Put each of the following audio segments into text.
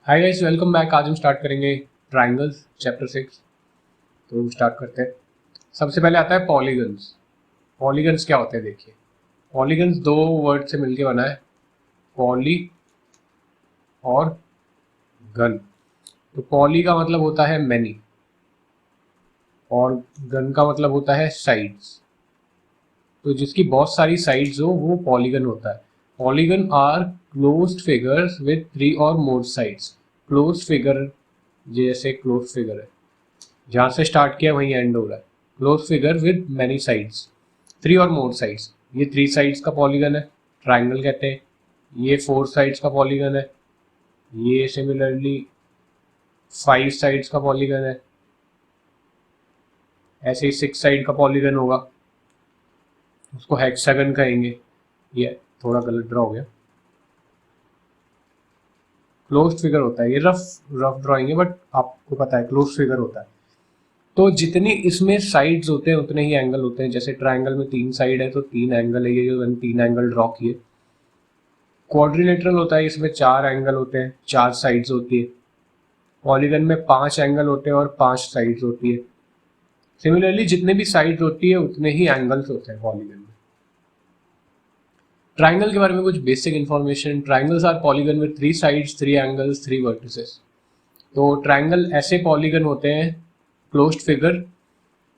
Hi guys, welcome back. आज हम start करेंगे ट्राइंगल्स चैप्टर 6। तो स्टार्ट करते हैं। सबसे पहले आता है पॉलीगन्स। पॉलीगन्स क्या होते हैं देखिए। पॉलीगन्स दो वर्ड से मिलके बना है, पॉली और गन। तो पॉली का मतलब होता है मैनी और गन का मतलब होता है साइड्स। तो जिसकी बहुत सारी साइड्स हो वो पॉलीगन होता है। Polygon are closed figures with 3 और मोर साइड्स। क्लोज्ड फिगर जैसे क्लोज्ड फिगर है, जहां से स्टार्ट किया वहीं एंड हो रहा है। Close figure with many sides, 3 और मोर साइड्स। ये 3 साइड्स का पॉलीगन है, ट्राइंगल कहते हैं। ये 4 साइड्स का पॉलीगन है। ये सिमिलरली 5 साइड्स का पॉलीगन है। ऐसे ही 6 साइड का पॉलीगन होगा, उसको हेक्सागन कहेंगे। ये थोड़ा गलत ड्रॉ हो गया। क्लोज्ड फिगर होता है, ये रफ ड्राइंग है बट आपको पता है क्लोज्ड फिगर होता है। तो जितनी इसमें साइड्स होते हैं उतने ही एंगल होते हैं। जैसे ट्राइंगल में 3 साइड है तो 3 एंगल है, ये जो 3 एंगल ड्रॉ किए। क्वाड्रिलेटरल होता है, इसमें 4 एंगल होते हैं, 4 साइड्स होती है। पॉलीगन में 5 एंगल होते हैं और 5 साइड्स होती है। सिमिलरली जितने भी साइड्स होती है उतने ही एंगल्स होते हैं पॉलीगन में। ट्राइंगल के बारे में कुछ basic information. Triangles are polygon with 3 sides, 3 angles, 3 vertices. तो ट्राइंगल ऐसे पॉलीगन होते हैं, क्लोज्ड फिगर,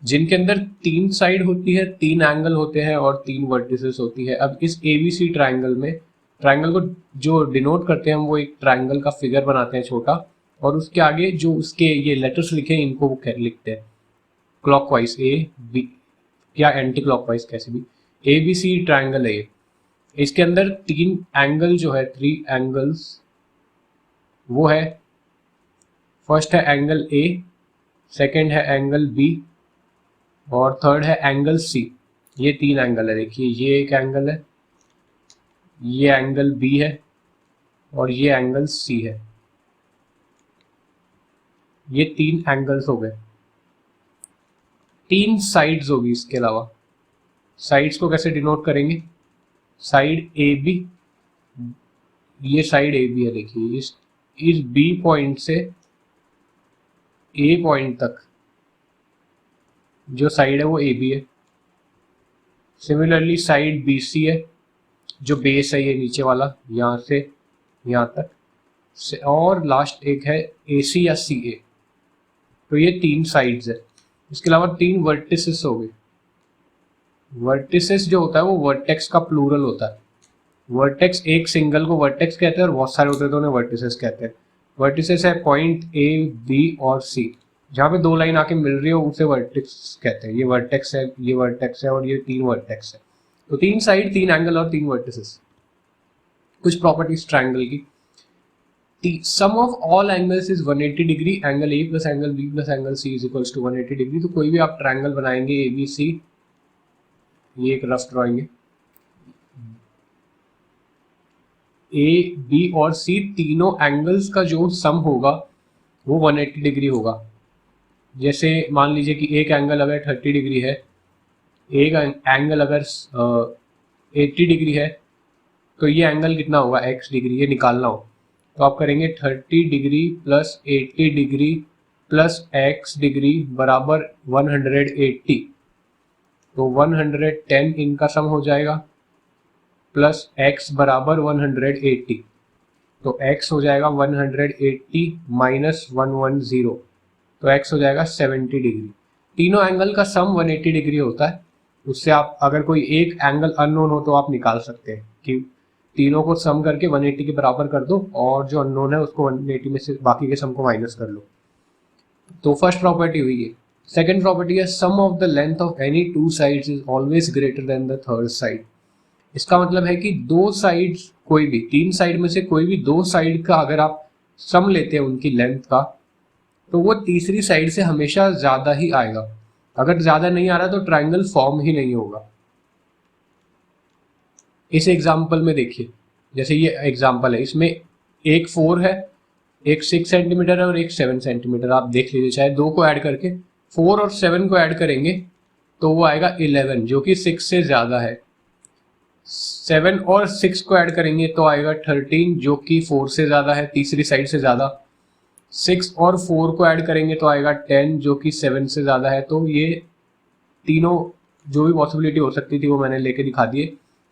जिनके अंदर 3 साइड होती है, 3 एंगल होते हैं और 3 वर्टिसेस होती है। अब इस एबीसी ट्राइंगल में, ट्राइंगल को जो डिनोट करते हैं हम, वो एक ट्राइंगल का फिगर बनाते हैं छोटा, और उसके आगे जो उसके ये लेटर्स लिखे हैं इनको वो लिखते हैं क्लॉकवाइज, ए बी या एंटी क्लॉकवाइज, कैसे भी। एबीसी ट्राइंगल है ये। इसके अंदर 3 एंगल जो है, 3 एंगल्स, वो है, फर्स्ट है एंगल ए, सेकेंड है एंगल बी और थर्ड है एंगल सी। ये 3 एंगल है। देखिए ये एक एंगल है, ये एंगल बी है और ये एंगल सी है। ये 3 एंगल्स हो गए। 3 साइड्स होगी इसके अलावा। साइड्स को कैसे डिनोट करेंगे? साइड ए बी, ये साइड ए बी है। देखिए इस बी पॉइंट से ए पॉइंट तक जो साइड है वो ए बी है। सिमिलरली साइड बी सी है, जो बेस है ये नीचे वाला, यहाँ से यहाँ तक से, और लास्ट एक है ए सी या सी ए। तो ये 3 साइड्स है। इसके अलावा 3 वर्टिसेस हो गए। वर्टिसेस जो होता है वो वर्टेक्स का प्लूरल होता है। वर्टेक्स, एक सिंगल को वर्टेक्स कहते हैं और बहुत सारे होते हैं तो उन्हें वर्टिसेस कहते हैं। वर्टिसेस है पॉइंट ए बी और सी, जहाँ पे 2 लाइन आके मिल रही हो उसे वर्टेक्स कहते हैं। ये वर्टेक्स है, ये वर्टेक्स है और ये 3 वर्टेक्स है। तो 3 साइड, 3 एंगल और 3 वर्टिसेस। कुछ प्रॉपर्टीज ट्राइंगल की। Sum of all angles is 180 degree. Angle A plus angle B plus angle C is equals to 180 degree. तो कोई भी आप ट्राइंगल बनाएंगे ए बी सी, ये एक रफ ड्राइंग है, ए बी और सी तीनों एंगल्स का जो सम होगा वो 180 डिग्री होगा। जैसे मान लीजिए कि एक एंगल अगर 30 डिग्री है, एक एंगल अगर 80 डिग्री है, तो ये एंगल कितना होगा? x degree. ये निकालना हो तो आप करेंगे 30 degree plus 80 degree plus x degree बराबर 180। तो 110 इनका सम हो जाएगा प्लस x बराबर 180। तो x हो जाएगा 180 माइनस 110, तो x हो जाएगा 70 डिग्री। तीनों एंगल का सम 180 डिग्री होता है। उससे आप अगर कोई एक एंगल अननोन हो तो आप निकाल सकते हैं कि तीनों को सम करके 180 के बराबर कर दो और जो अननोन है उसको 180 में से बाकी के सम को माइनस कर लो। तो फर्स्ट प्रॉपर्टी हुई है। सेकेंड प्रॉपर्टी है sum of the length of any 2 sides is always greater than the third side. इसका मतलब है कि 2 साइड्स, कोई भी 3 साइड में से कोई भी 2 साइड का अगर आप सम लेते हैं उनकी लेंथ का, तो वो तीसरी साइड से हमेशा ज्यादा ही आएगा। अगर ज्यादा नहीं आ रहा तो ट्राइंगल फॉर्म ही नहीं होगा। इस एग्जाम्पल में देखिए, जैसे ये एग्जाम्पल है, इसमें एक 4 है, एक 6 सेंटीमीटर है और एक 7 सेंटीमीटर। आप देख लीजिए, चाहे 2 को ऐड करके 4 और 7 को ऐड करेंगे तो वो आएगा 11, जो कि 6 से ज्यादा है। 7 और 6 को ऐड करेंगे तो आएगा 13 जो कि 4 से ज़्यादा है, तीसरी साइड से ज़्यादा। 6 और 4 को ऐड करेंगे तो आएगा 10 जो कि 7 से ज़्यादा है। तो ये तीनों जो भी पॉसिबिलिटी हो सकती थी वो मैंने लेके दिखा दिए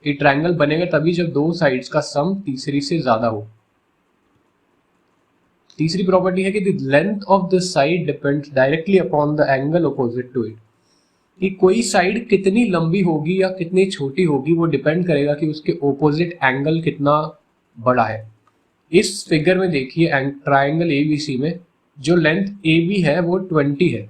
कि ट्रायंगल बनेगा तभी जब दो साइड्स का सम तीसरी से ज़्यादा हो। तीसरी प्रॉपर्टी है कि the length of the side depends directly upon the angle opposite to it, कि कोई साइड कितनी लंबी होगी या कितनी छोटी होगी वो डिपेंड करेगा कि उसके ओपोजिट एंगल कितना बड़ा है। इस फिगर में देखिए ट्रायंगल एबीसी में जो लेंथ AB है वो 20 है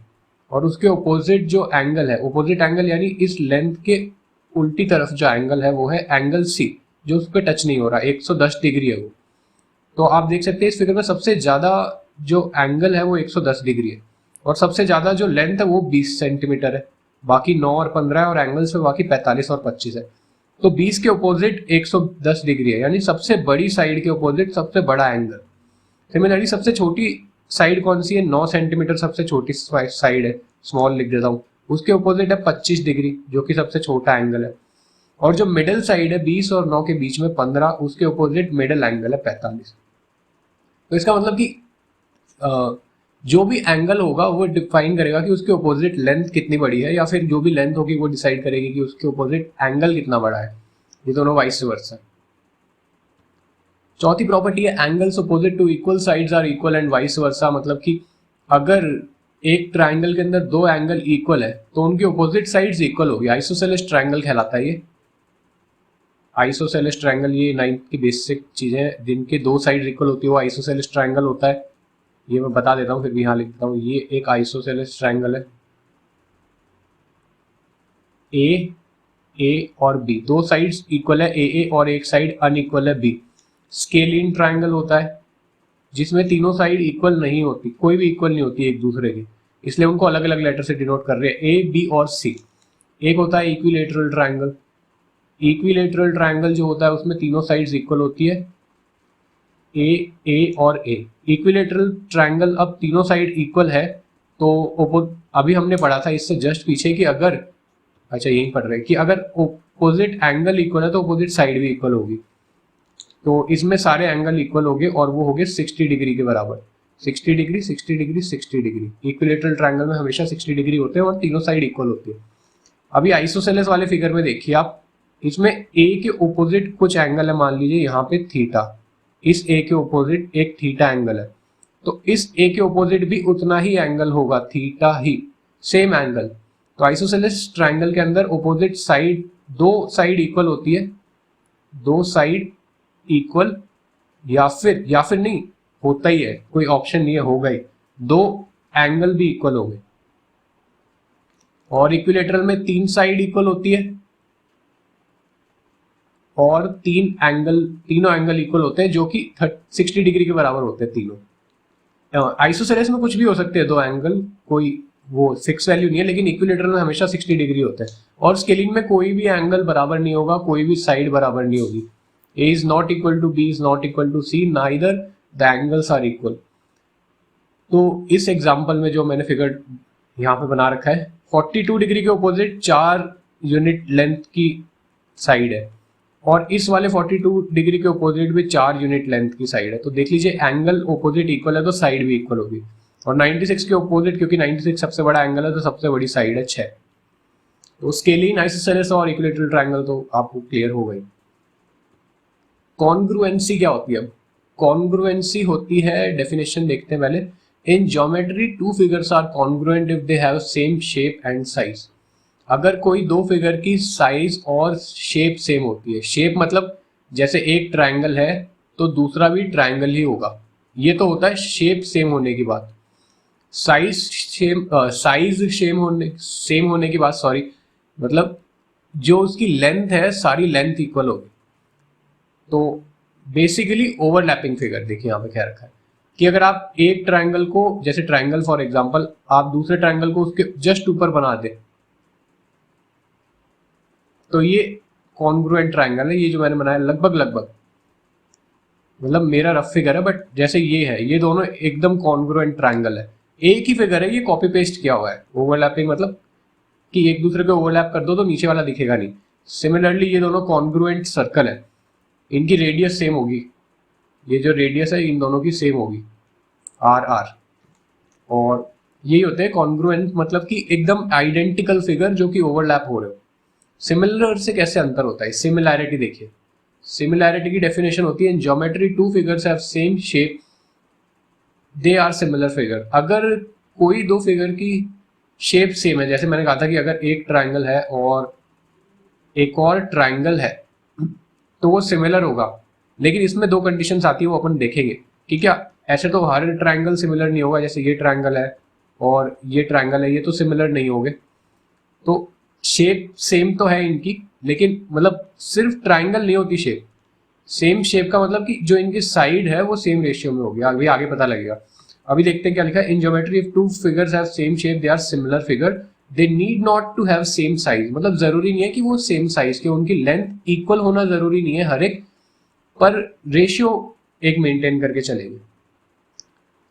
और उसके ओपोजिट जो एंगल है, ओपोजिट एंगल यानी इस लेंथ के उल्टी तरफ जो एंगल है वो है एंगल C जो उस पर टच नहीं हो रहा, 110 डिग्री है वो। तो आप देख सकते हैं इस फिगर में सबसे ज़्यादा जो एंगल है वो 110 डिग्री है और सबसे ज़्यादा जो लेंथ है वो 20 सेंटीमीटर है, बाकी 9 और 15 है और एंगल्स में बाकी 45 और 25 है। तो 20 के ओपोजिट 110 डिग्री है, यानी सबसे बड़ी साइड के ओपोजिट सबसे बड़ा एंगल। सिमिलरली सबसे छोटी साइड कौन सी है, 9 सेंटीमीटर सबसे छोटी साइड है, स्मॉल लिख देता हूँ, उसके ओपोजिट है 25 डिग्री जो कि सबसे छोटा एंगल है। और जो मिडिल साइड है 20 और 9 के बीच में 15, उसके ओपोजिट मिडिल एंगल है 45। तो इसका मतलब कि जो भी एंगल होगा वो डिफाइन करेगा कि उसके ओपोजिट लेंथ कितनी बड़ी है, या फिर जो भी लेंथ होगी वो डिसाइड करेगी कि उसके ओपोजिट एंगल कितना बड़ा है। ये दोनों वाइस वर्सा। चौथी प्रॉपर्टी है angles opposite to equal sides are equal and vice versa, मतलब कि अगर एक ट्राइंगल के अंदर दो एंगल इक्वल है तो उनकी अपोजिट साइड्स इक्वल होगी। आइसोसेलेस ट्राइंगल कहलाता है ये। आइसोसेलेस ट्राइंगल ये 9th की बेसिक चीजें जिनके दो साइड इक्वल होती है वो आइसोसेलेस ट्राइंगल होता है। ये मैं बता देता हूँ फिर भी यहाँ लिख देता हूँ। ये एक आइसोसेलेस ट्राइंगल है, ए और बी दो साइड्स इक्वल है, ए और एक साइड अनइक्वल है बी। स्केलिन ट्राइंगल होता है जिसमें तीनों साइड इक्वल नहीं होती, कोई भी इक्वल नहीं होती एक दूसरे की, इसलिए उनको अलग अलग लेटर से डिनोट कर रहे हैं, ए बी और सी। एक होता है इक्विलेटरल ट्राइंगल। इक्विलेटरल ट्राइंगल जो होता है उसमें तीनों साइड्स इक्वल होती है, ए और ए। इक्विलेटरल ट्राइंगल अब तीनों साइड इक्वल है तो अभी हमने पढ़ा था इससे जस्ट पीछे कि अगर, अच्छा यही पढ़ रहे हैं कि अगर ओपोजिट एंगल इक्वल है तो ओपोजिट साइड भी इक्वल होगी। तो इसमें सारे एंगल इक्वल हो गए और वो हो गए 60 डिग्री के बराबर। 60 degree 60 degree 60 degree. Equilateral triangle में हमेशा 60 डिग्री होते हैं और तीनों साइड इक्वल होती है। अभी आइसोसेलेस वाले फिगर में देखिए आप, इसमें ए के ओपोजिट कुछ एंगल है, मान लीजिए यहाँ पे थीटा, इस ए के ओपोजिट एक थीटा एंगल है, तो इस ए के ओपोजिट भी उतना ही एंगल होगा, थीटा ही, सेम एंगल। तो आइसोसेलेस ट्राइंगल के अंदर ओपोजिट साइड, दो साइड इक्वल होती है, दो साइड इक्वल, या फिर नहीं होता ही है, कोई ऑप्शन नहीं है, हो गई, दो एंगल भी इक्वल हो गए। और इक्विलेटरल में तीन साइड इक्वल होती है और तीनों एंगल इक्वल होते हैं जो कि 60 डिग्री के बराबर होते हैं तीनों। आइसोसेलेस में कुछ भी हो सकते हैं दो एंगल, कोई वो फिक्स वैल्यू नहीं है, लेकिन इक्विलेटरल में हमेशा 60 डिग्री होते हैं। और स्केलिंग में कोई भी एंगल बराबर नहीं होगा, कोई भी साइड बराबर नहीं होगी। A is not equal to B is not equal to C, neither the angles are equal। तो इस एग्जांपल में जो मैंने फिगर यहाँ पे बना रखा है, 42 डिग्री के ओपोजिट 4 यूनिट लेंथ की साइड है और इस वाले 42 डिग्री के ओपोजिट भी 4 यूनिट लेंथ की साइड है। तो देख लीजिए एंगल ओपोजिट इक्वल है तो साइड भी इक्वल होगी। और 96 के ओपोजिट, क्योंकि 96 सबसे बड़ा एंगल है तो सबसे बड़ी साइड है 6। तो स्केलिन, आइसोसेलेस और इक्विलेटरल ट्राइंगल तो आपको क्लियर हो गई। कॉन्ग्रुएंसी क्या होती है? कॉन्ग्रुएंसी होती है, डेफिनेशन देखते हैं पहले। In geometry two figures are congruent if they have same shape and size. अगर कोई दो फिगर की साइज और शेप सेम होती है, शेप मतलब जैसे एक ट्राइंगल है तो दूसरा भी ट्राइंगल ही होगा, ये तो होता है शेप सेम होने की बात। साइज सेम होने की बात, सॉरी, मतलब जो उसकी लेंथ है सारी लेंथ इक्वल होगी। तो बेसिकली ओवरलैपिंग फिगर देखिए यहाँ पे क्या रखा है कि अगर आप एक ट्राइंगल को, जैसे ट्राइंगल फॉर एग्जांपल, आप दूसरे ट्राइंगल को उसके जस्ट ऊपर बना दे तो ये कॉन्ग्रुएंट ट्राइंगल है। ये जो मैंने बनाया लगभग मतलब मेरा रफ फिगर है, बट जैसे ये है, ये दोनों एकदम कॉन्ग्रुएंट ट्राइंगल है, एक ही फिगर है, ये कॉपी पेस्ट किया हुआ है। ओवरलैपिंग मतलब कि एक दूसरे को ओवरलैप कर दो तो नीचे वाला दिखेगा नहीं। सिमिलरली ये दोनों कॉन्ग्रुएंट सर्कल है, इनकी रेडियस सेम होगी, ये जो रेडियस है इन दोनों की सेम होगी आर आर। और यही होते हैं कॉन्ग्रुएंट, मतलब कि एकदम आइडेंटिकल फिगर जो कि ओवरलैप हो रहे हो। सिमिलर से कैसे अंतर होता है, सिमिलैरिटी देखिए। सिमिलैरिटी की डेफिनेशन होती है in geometry two figures have same shape they are similar figure. अगर कोई दो फिगर की शेप सेम है, जैसे मैंने कहा था कि अगर एक ट्राइंगल है और एक और ट्राइंगल है तो वो सिमिलर होगा, लेकिन इसमें दो कंडीशंस आती है, वो अपन देखेंगे कि क्या ऐसे तो हर ट्राइंगल सिमिलर नहीं होगा, जैसे ये ट्राइंगल है और ये ट्राइंगल है, ये तो सिमिलर नहीं होंगे। तो शेप सेम तो है इनकी, लेकिन मतलब सिर्फ ट्राइंगल नहीं होती शेप, सेम शेप का मतलब कि जो इनकी साइड है वो सेम रेशियो में होगी, अभी आगे पता लगेगा। अभी देखते हैं क्या लिखा है। In geometry if two figures have same shape they are similar figure, they need not to have same size. मतलब जरूरी नहीं है कि वो सेम साइज के, उनकी लेंथ इक्वल होना जरूरी नहीं है हर एक, पर रेशियो एक मेंटेन करके चलेंगे।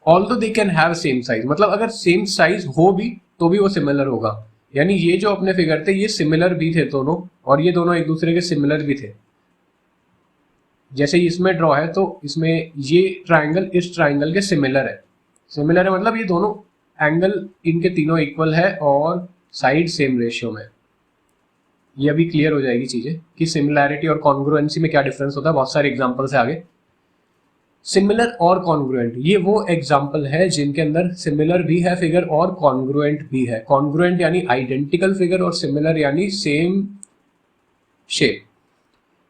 Although they can have same size, मतलब अगर सेम साइज हो भी तो भी वो सिमिलर होगा। यानी ये जो अपने फिगर थे ये सिमिलर भी थे दोनों, और ये दोनों एक दूसरे के सिमिलर भी थे। जैसे इसमें ड्रॉ है तो इसमें ये ट्राइंगल इस ट्राइंगल के सिमिलर है। सिमिलर है मतलब ये दोनों एंगल इनके तीनों इक्वल है और साइड सेम रेशियो में। ये अभी क्लियर हो जाएगी चीजें कि सिमिलैरिटी और कॉन्ग्रुएंसी में क्या डिफरेंस होता है, बहुत सारे एग्जांपल से आगे। सिमिलर और कॉन्ग्रुएंट, ये वो एग्जाम्पल है जिनके अंदर सिमिलर भी है फिगर और कॉन्ग्रुएंट भी है। कॉन्ग्रुएंट यानी आइडेंटिकल फिगर और सिमिलर यानी same shape.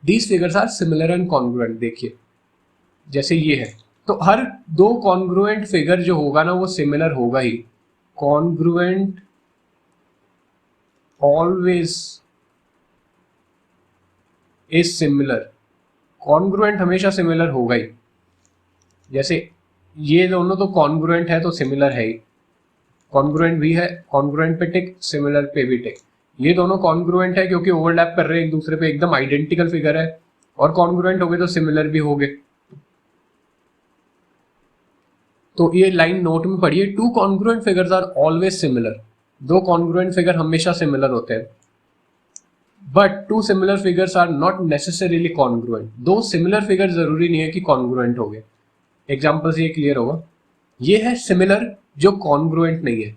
These figures are similar and congruent. देखिए जैसे ये है तो हर दो कॉन्ग्रुएंट फिगर जो होगा ना वो सिमिलर होगा ही। Congruent always is similar, congruent हमेशा सिमिलर होगा ही। जैसे ये दोनों तो कॉन्ग्रुएंट है तो सिमिलर है ही, कॉन्ग्रुएंट भी है, कॉन्ग्रुएंट पे टिक, सिमिलर पे भी टिक। ये दोनों कॉन्ग्रुएंट है क्योंकि ओवरलैप कर रहे हैं एक दूसरे पे, एकदम आइडेंटिकल फिगर है, और कॉन्ग्रुएंट हो गए तो सिमिलर भी हो गए। तो ये लाइन नोट में पढ़िए, two congruent figures are always similar. दो कॉन्ग्रुएंट फिगर हमेशा सिमिलर होते हैं। But two similar figures are not necessarily congruent. दो सिमिलर फिगर जरूरी नहीं है कि कॉन्ग्रुएंट हो गए। एग्जाम्पल से ये क्लियर होगा। ये है सिमिलर जो कॉन्ग्रुएंट नहीं है।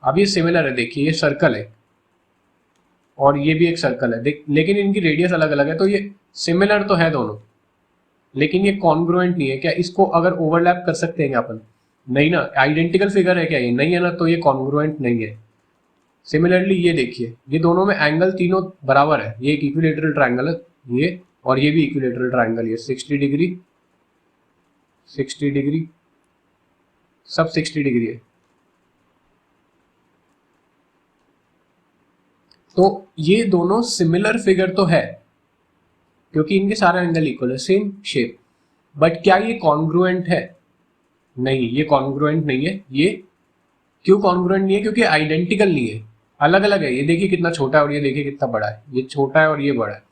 अब ये सिमिलर है, देखिए ये सर्कल है और ये भी एक सर्कल है, लेकिन इनकी रेडियस अलग अलग है, तो ये सिमिलर तो है दोनों, लेकिन ये कॉन्ग्रुएंट नहीं है। क्या इसको अगर ओवरलैप कर सकते हैं अपन? नहीं ना। आइडेंटिकल फिगर है क्या? ये नहीं है ना, तो ये कॉन्ग्रुएंट नहीं है। सिमिलरली ये देखिए, ये दोनों में एंगल तीनों बराबर है, ये एक इक्विलेटरल ट्राइंगल है ये, और ये भी इक्विलेटरल ट्राइंगल, ये 60 डिग्री 60 डिग्री सब 60 डिग्री है। तो ये दोनों सिमिलर फिगर तो है क्योंकि इनके सारे एंगल इक्वल है, सेम शेप। बट क्या ये कॉन्ग्रुएंट है? नहीं, ये कॉन्ग्रुएंट नहीं है। ये क्यों कॉन्ग्रुएंट नहीं है? क्योंकि आइडेंटिकल नहीं है, अलग अलग है। ये देखिए कितना छोटा है और ये देखिए कितना बड़ा है, ये छोटा है और ये बड़ा है,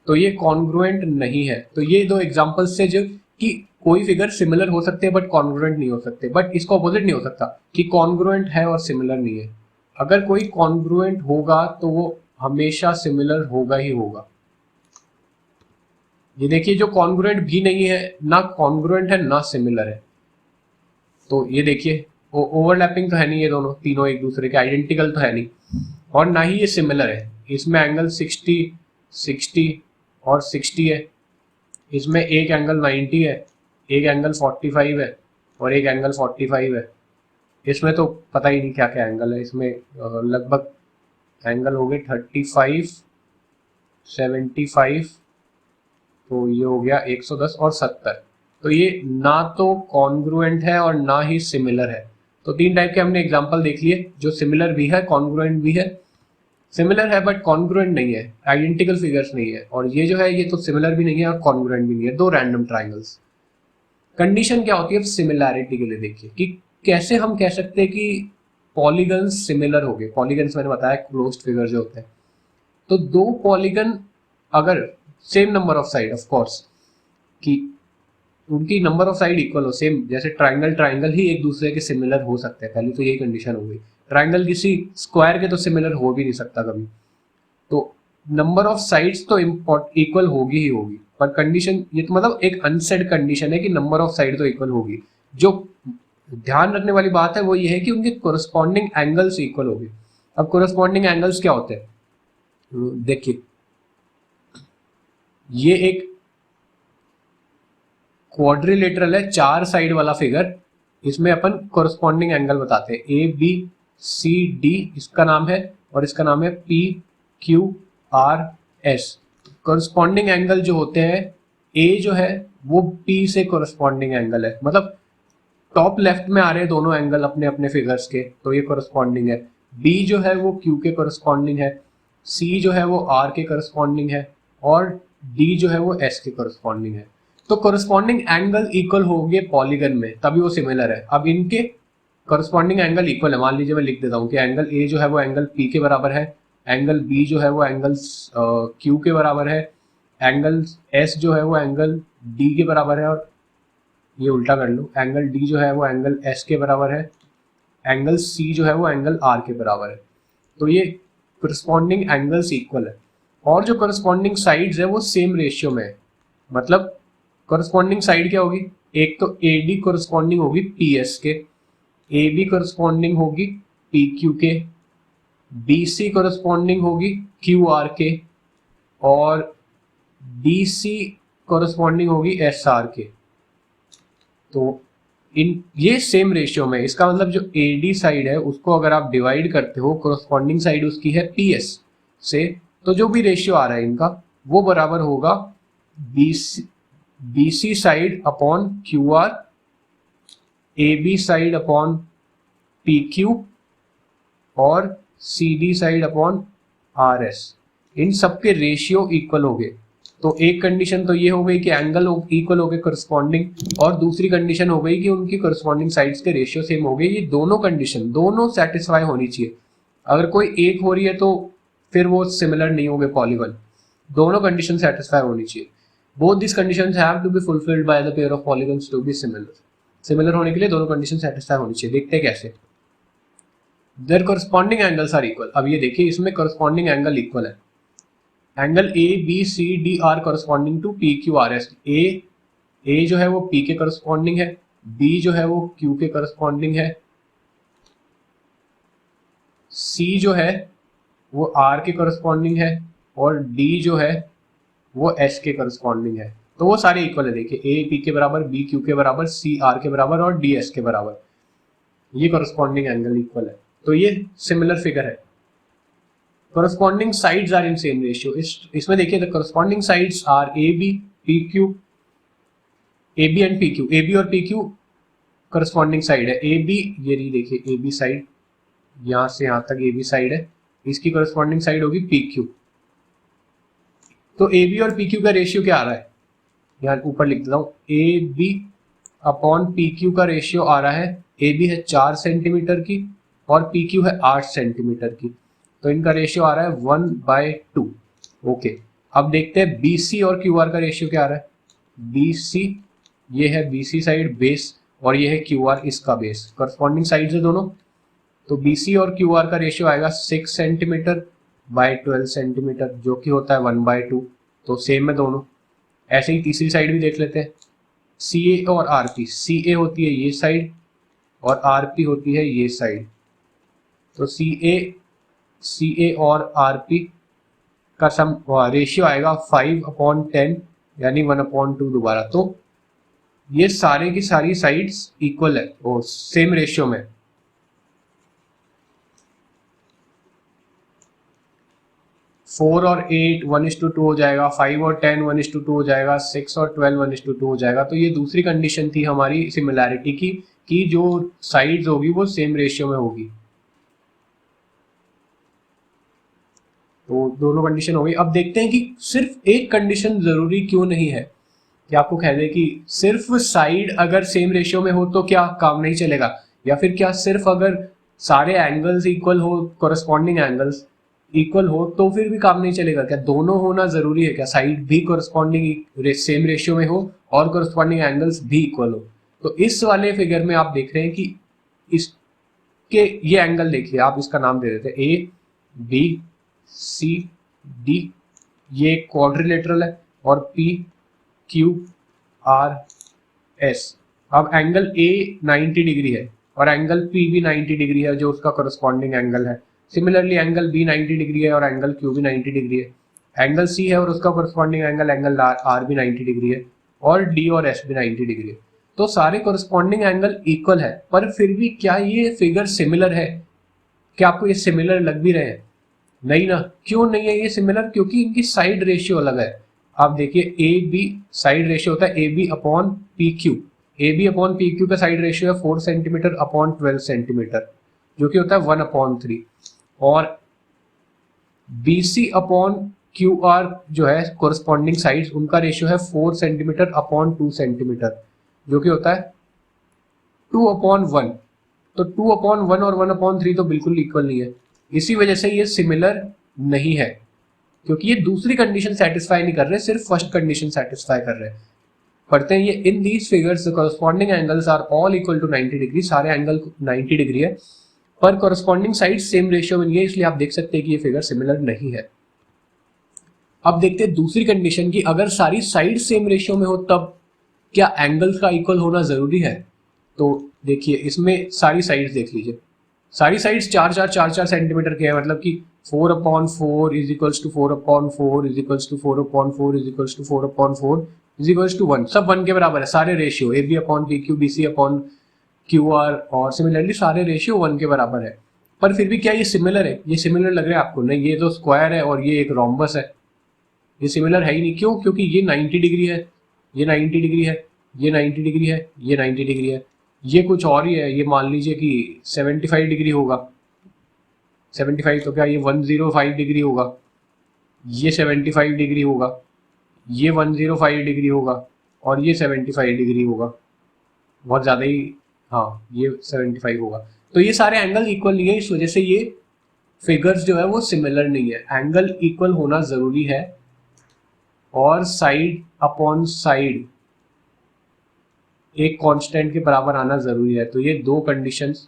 तो ये कॉन्ग्रुएंट नहीं है। तो ये दो एग्जांपल्स से जो कि कोई फिगर सिमिलर हो सकते हैं बट कॉन्ग्रुएंट नहीं हो सकते, बट इसको अपोजिट नहीं हो सकता कि कॉन्ग्रुएंट है और सिमिलर नहीं है। अगर कोई कॉन्ग्रुएंट होगा तो वो हमेशा सिमिलर होगा ही होगा। ये देखिए जो कॉन्ग्रुएंट भी नहीं है, ना कॉन्ग्रुएंट है ना सिमिलर है, तो ये देखिए ओवरलैपिंग तो है नहीं, ये दोनों तीनों एक दूसरे के आइडेंटिकल तो है नहीं, और ना ही ये सिमिलर है। इसमें एंगल 60 60 और 60 है, इसमें एक एंगल 90 है, एक एंगल 45 है और एक एंगल 45 है। इसमें तो पता ही नहीं क्या क्या एंगल है। इसमें लगभग एंगल हो गए 35 75, तो ये हो गया 110 और 70। तो ये ना तो कॉन्ग्रुएंट है और ना ही सिमिलर है। तो तीन टाइप के हमने एग्जांपल देख लिए, जो सिमिलर भी है, कॉन्ग्रुएंट भी है। सिमिलर है बट कॉन्ग्रुएंट नहीं है, आइडेंटिकल फिगर्स नहीं है। और ये जो है ये तो सिमिलर भी नहीं है और कॉन्ग्रुएंट भी नहीं है, दो रैंडम ट्राइंगल्स। कंडीशन क्या होती है सिमिलैरिटी के लिए? देखिए कि कैसे हम कह सकते हैं कि पॉलीगन्स सिमिलर हो गए। पॉलीगन्स मैंने बताया क्लोज्ड फिगर जो होते हैं, तो दो पॉलीगन अगर same number of side, of course कि उनकी नंबर ऑफ साइड इक्वल हो, सेम, जैसे ट्राइंगल ट्राइंगल ही एक दूसरे के सिमिलर हो सकते हैं। पहले तो यही कंडीशन हो गई। ट्राइंगल किसी स्क्वायर के तो सिमिलर हो भी नहीं सकता कभी। तो नंबर ऑफ साइड्स तो इक्वल होगी ही होगी, पर कंडीशन ये तो मतलब एक अनसेड कंडीशन है कि नंबर ऑफ साइड तो इक्वल होगी। जो ध्यान रखने वाली बात है वो ये है कि उनके कोरस्पॉन्डिंग एंगल्स इक्वल होगी। अब कोरस्पॉन्डिंग एंगल्स क्या होते हैं, देखिए ये एक क्वाड्रिलेटरल है, 4 साइड वाला फिगर। इसमें अपन कोरस्पॉन्डिंग एंगल बताते हैं, ए बी सी डी इसका नाम है, और इसका नाम है P Q R S. Corresponding angle जो होते हैं, ए जो है वो पी से कोरस्पॉन्डिंग एंगल है, मतलब टॉप लेफ्ट में आ रहे हैं दोनों एंगल अपने अपने फिगर्स के, तो ये कोरस्पॉन्डिंग है। बी जो है वो क्यू के कोरस्पॉन्डिंग है, सी जो है वो आर के कोरस्पॉन्डिंग है, और डी जो है वो एस के कोरस्पॉन्डिंग है। तो कोरस्पॉन्डिंग एंगल इक्वल होंगे पॉलीगन में, तभी वो सिमिलर है। अब इनके कोरस्पॉन्डिंग एंगल इक्वल है, मान लीजिए मैं लिख देता हूँ कि एंगल ए जो है वो एंगल पी के बराबर है, एंगल बी जो है वो एंगल क्यू के बराबर है, एंगल एस जो है वो एंगल डी के बराबर है, और ये उल्टा कर लो, एंगल डी जो है वो एंगल एस के बराबर है, एंगल सी जो है वो एंगल आर के बराबर है। तो ये कोरस्पॉन्डिंग एंगल्स इक्वल है, और जो कोरस्पॉन्डिंग साइड्स है वो सेम रेशियो में है। मतलब कोरस्पॉन्डिंग साइड क्या होगी, एक तो ए डी कोरस्पॉन्डिंग होगी पी एस के, ए बी कोरस्पॉन्डिंग होगी पी क्यू के, बी सी कोरस्पॉन्डिंग होगी क्यू आर के, और डी सी कोरस्पॉन्डिंग होगी एस आर के। तो इन ये सेम रेशियो में, इसका मतलब जो ए डी साइड है उसको अगर आप डिवाइड करते हो, कोरस्पॉन्डिंग साइड उसकी है पी एस से, तो जो भी रेशियो आ रहा है इनका वो बराबर होगा B C side upon Q R, A B side upon P Q, और C D side upon R S. इन सबके रेशियो इक्वल हो गए। तो एक कंडीशन तो ये हो गई कि एंगल इक्वल हो गए करस्पॉन्डिंग, और दूसरी कंडीशन हो गई कि उनकी करस्पॉन्डिंग साइड्स के रेशियो सेम हो गए। ये दोनों कंडीशन दोनों सेटिस्फाई होनी चाहिए। अगर कोई एक हो रही है तो फिर वो सिमिलर नहीं होंगे पॉलीगन, दोनों कंडीशन सेटिस्फाई होनी चाहिए। Both this conditions have to be fulfilled by the pair of polygons to be similar. Similar होने के लिए दोनों कंडीशन सेटिस्फाई होनी चाहिए। देखते हैं कैसे। There corresponding angles are equal. अब ये देखिए इसमें करस्पॉन्डिंग एंगल इक्वल है, angle A B C D are corresponding to P Q R S. A जो है वो पी के करस्पॉन्डिंग है, बी जो है वो क्यू के करस्पॉन्डिंग है, सी जो है वो आर के करस्पॉन्डिंग है, और डी जो है वो एस के करस्पॉन्डिंग है। तो वो सारे इक्वल है। देखिए ए पी के बराबर, बी क्यू के बराबर, सी आर के बराबर, और डी एस के बराबर। ये करस्पॉन्डिंग एंगल इक्वल है, तो ये सिमिलर फिगर है। corresponding sides are in same ratio। इसमें देखिए the corresponding sides are AB, PQ, AB and PQ। AB और PQ corresponding side है। AB ये रही देखिए AB साइड, यहाँ से यहाँ तक AB साइड है, इसकी corresponding साइड होगी PQ। तो AB और PQ का रेशियो क्या आ रहा है, यहाँ ऊपर लिख देता हूँ, AB अपॉन PQ का रेशियो आ रहा है, AB है 4 सेंटीमीटर की और PQ है 8 सेंटीमीटर की, तो इनका रेशियो आ रहा है 1/2। ओके, अब देखते हैं BC और QR का रेशियो क्या आ रहा है। BC ये है BC साइड बेस, और ये है QR इसका बेस, करस्पॉन्डिंग साइड है दोनों। तो BC और QR का रेशियो आएगा 6 सेंटीमीटर बाय 12 सेंटीमीटर, जो कि होता है 1/2। तो सेम है दोनों। ऐसे ही तीसरी साइड भी देख लेते हैं, CA और RP। CA होती है ये साइड और RP होती है ये साइड। तो CA और RP का सम रेशियो आएगा 5/10 यानी 1/2 दोबारा। तो ये सारे की सारी साइड्स इक्वल है और सेम रेशियो में। 4 और 8 1:2 हो जाएगा, 5 और 10 1:2 हो जाएगा, 6 और 12 1:2 हो जाएगा। तो ये दूसरी कंडीशन थी हमारी सिमिलैरिटी की, कि जो साइड्स होगी वो सेम रेशियो में होगी। तो दोनों कंडीशन हो गई। अब देखते हैं कि सिर्फ एक कंडीशन जरूरी क्यों नहीं है, कि आपको कह दे कि सिर्फ साइड अगर सेम रेशियो में हो तो क्या काम नहीं चलेगा, या फिर क्या सिर्फ अगर सारे एंगल्स इक्वल हो, कोरस्पॉन्डिंग एंगल्स इक्वल हो तो फिर भी काम नहीं चलेगा। क्या दोनों होना जरूरी है, क्या साइड भी कोरस्पॉन्डिंग सेम रेशियो में हो और कोरस्पॉन्डिंग एंगल्स भी इक्वल हो। तो इस वाले फिगर में आप देख रहे हैं कि इसके ये एंगल देखिए, आप इसका नाम दे देते हैं A B C डी ये क्वाड्रिलेटरल है और पी क्यू आर एस। अब एंगल ए 90 डिग्री है और एंगल पी भी 90 डिग्री है जो उसका करस्पॉन्डिंग एंगल है। सिमिलरली एंगल बी 90 डिग्री है और एंगल क्यू भी 90 डिग्री है। एंगल सी है और उसका करस्पॉन्डिंग एंगल आर भी 90 डिग्री है और डी और एस भी 90 डिग्री है। तो सारे करस्पॉन्डिंग एंगल इक्वल है, पर फिर भी क्या ये फिगर सिमिलर है? क्या आपको ये सिमिलर लग भी रहे हैं? नहीं ना। क्यों नहीं है ये सिमिलर? क्योंकि इनकी साइड रेशियो अलग है। आप देखिए ए बी साइड रेशियो होता है A B upon P Q. A B upon P Q का साइड रेशियो है 4 सेंटीमीटर अपॉन 12 सेंटीमीटर जो कि होता है 1/3। और B C upon Q R जो है कोरस्पॉन्डिंग साइड्स, उनका रेशियो है 4 सेंटीमीटर अपॉन 2 सेंटीमीटर जो कि होता है 2/1। तो 2/1 और 1/3 तो बिल्कुल इक्वल नहीं है। इसी वजह से ये सिमिलर नहीं है, क्योंकि ये दूसरी कंडीशन सेटिस्फाई नहीं कर रहे, सिर्फ फर्स्ट कंडीशन सेटिस्फाई कर रहे हैं। पढ़ते हैं ये in these figures the corresponding angles are all equal to 90 degree. सारे एंगल 90 डिग्री है पर कॉरस्पॉन्डिंग साइड सेम रेशियो में नहीं है, इसलिए आप देख सकते हैं कि ये फिगर सिमिलर नहीं है। अब देखते हैं दूसरी कंडीशन की, अगर सारी साइड सेम रेशियो में हो तब क्या एंगल्स का इक्वल होना जरूरी है? तो देखिए इसमें सारी साइड्स देख लीजिए, सारी साइड्स 4 सेंटीमीटर के हैं, मतलब कि 4/4 is equals to 4/4 is equals to 4/4 is equals to 4/4 is equals to 1। सब 1 के बराबर है सारे ratio, A B upon P Q, B C upon Q R और सिमिलरली सारे रेशियो 1 के बराबर है। पर फिर भी क्या ये सिमिलर है? ये सिमिलर लग रहा है आपको? नहीं, ये तो स्क्वायर है और ये एक रोम्बस है, ये सिमिलर है ही नहीं। क्यों? क्योंकि ये 90 डिग्री है, ये 90 डिग्री है, ये 90 डिग्री है, ये 90 डिग्री है, ये कुछ और ही है। ये मान लीजिए कि 75 डिग्री होगा। 75 तो क्या ये 105 डिग्री होगा, ये 75 डिग्री होगा, ये 105 डिग्री होगा और ये 75 डिग्री होगा। बहुत ज़्यादा ही, हाँ ये 75 होगा। तो ये सारे एंगल इक्वल नहीं है, इस वजह से ये फिगर्स जो है वो सिमिलर नहीं है। एंगल इक्वल होना ज़रूरी है और साइड अपॉन साइड एक कांस्टेंट के बराबर आना जरूरी है। तो ये दो conditions,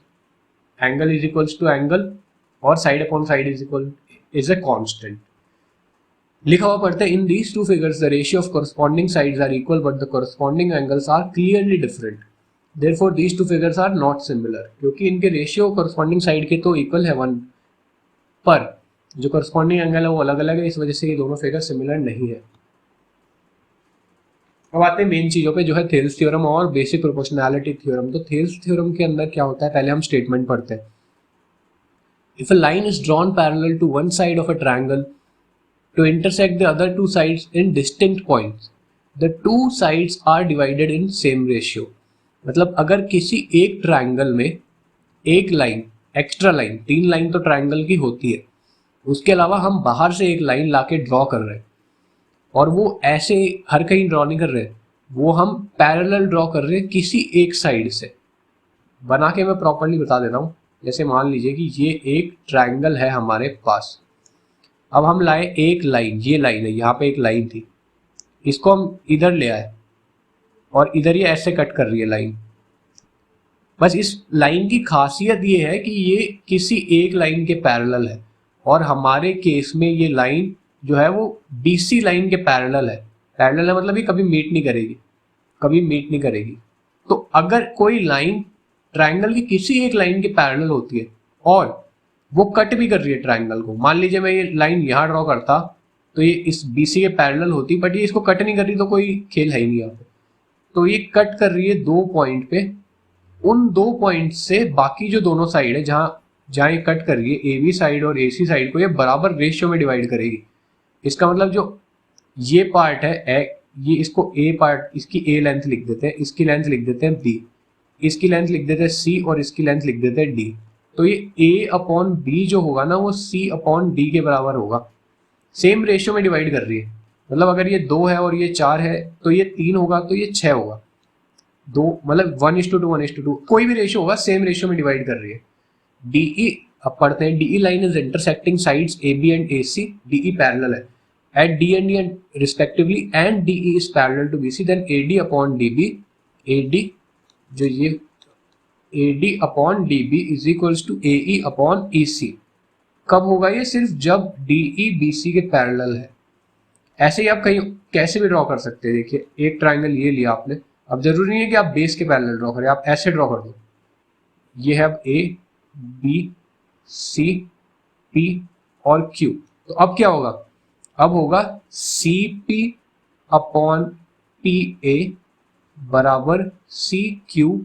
angle is equals to angle और side upon side is a constant. लिखा हुआ पढ़ते हैं in these two figures the ratio of corresponding sides are equal but the corresponding angles are clearly different, therefore these two figures are not similar. क्योंकि इनके ratio corresponding side के तो equal है 1, पर जो कॉरस्पॉन्डिंग एंगल है वो अलग अलग है, इस वजह से ये दोनों फिगर सिमिलर नहीं है। अब आते हैं मेन चीजों पे जो है थेल्स थ्योरम और बेसिक प्रोपोर्शनैलिटी थ्योरम। तो थेल्स थ्योरम के अंदर क्या होता है, पहले हम स्टेटमेंट पढ़ते हैं। If a line is drawn parallel to one side of a triangle to intersect the other two sides in distinct points, the two sides are divided in same ratio. मतलब अगर किसी एक ट्रायंगल में एक line, extra line, 3 line तो triangle की होती है, उसके अलावा हम बाहर से एक लाइन लाके ड्रॉ कर रहे हैं और वो ऐसे हर कहीं ड्रॉ नहीं कर रहे, वो हम पैरेलल ड्रॉ कर रहे हैं किसी एक साइड से। बना के मैं प्रॉपर्ली बता देता हूँ। जैसे मान लीजिए कि ये एक ट्रायंगल है हमारे पास, अब हम लाए एक लाइन, ये लाइन है, यहाँ पे एक लाइन थी, इसको हम इधर ले आए और इधर ये ऐसे कट कर रही है लाइन। बस इस लाइन की खासियत ये है कि ये किसी एक लाइन के पैरेलल है और हमारे केस में ये लाइन जो है वो BC लाइन के पैरेलल है। पैरेलल है मतलब ये कभी मीट नहीं करेगी, कभी मीट नहीं करेगी। तो अगर कोई लाइन ट्रायंगल की किसी एक लाइन के पैरेलल होती है और वो कट भी कर रही है ट्रायंगल को, मान लीजिए मैं ये लाइन यहाँ ड्रॉ करता तो ये इस BC के पैरेलल होती, बट ये इसको कट नहीं कर रही तो कोई खेल है ही नहीं यहाँ पे। तो ये कट कर रही है 2 पॉइंट पे, उन 2 पॉइंट से बाकी जो दोनों साइड है जहाँ ये कट कर रही है, AB साइड और AC साइड को ये बराबर रेशियो में डिवाइड करेगी। इसका मतलब जो ये पार्ट है ये, इसको A पार्ट, इसकी A लेंथ लिख देते हैं, इसकी लेंथ लिख देते हैं B, इसकी लेंथ लिख देते हैं C और इसकी लेंथ लिख देते हैं D। तो ये A/B जो होगा ना वो C/D के बराबर होगा। सेम रेशियो में डिवाइड कर रही है, मतलब अगर ये 2 है और ये 4 है तो ये 3 होगा तो ये 6 होगा। 2 मतलब 1:2 1:2 कोई भी रेशियो होगा, सेम रेशियो में डिवाइड कर रही है। DE अब पढ़ते हैं, DE line is intersecting sides AB and AC, DE parallel है at D and E respectively and DE is parallel to BC, then AD upon DB, AD जो ये AD upon DB is equals to AE upon EC। कब होगा ये? सिर्फ जब DE BC के parallel है। ऐसे ही आप कहीं कैसे भी ड्रॉ कर सकते हैं। देखिए एक ट्राइंगल ये लिया आपने, अब जरूरी नहीं है कि आप बेस के पैरेलल ड्रॉ करें, आप ऐसे ड्रॉ कर दो। ये है अब A B C P और Q। तो अब क्या होगा? अब होगा CP अपॉन PA बराबर CQ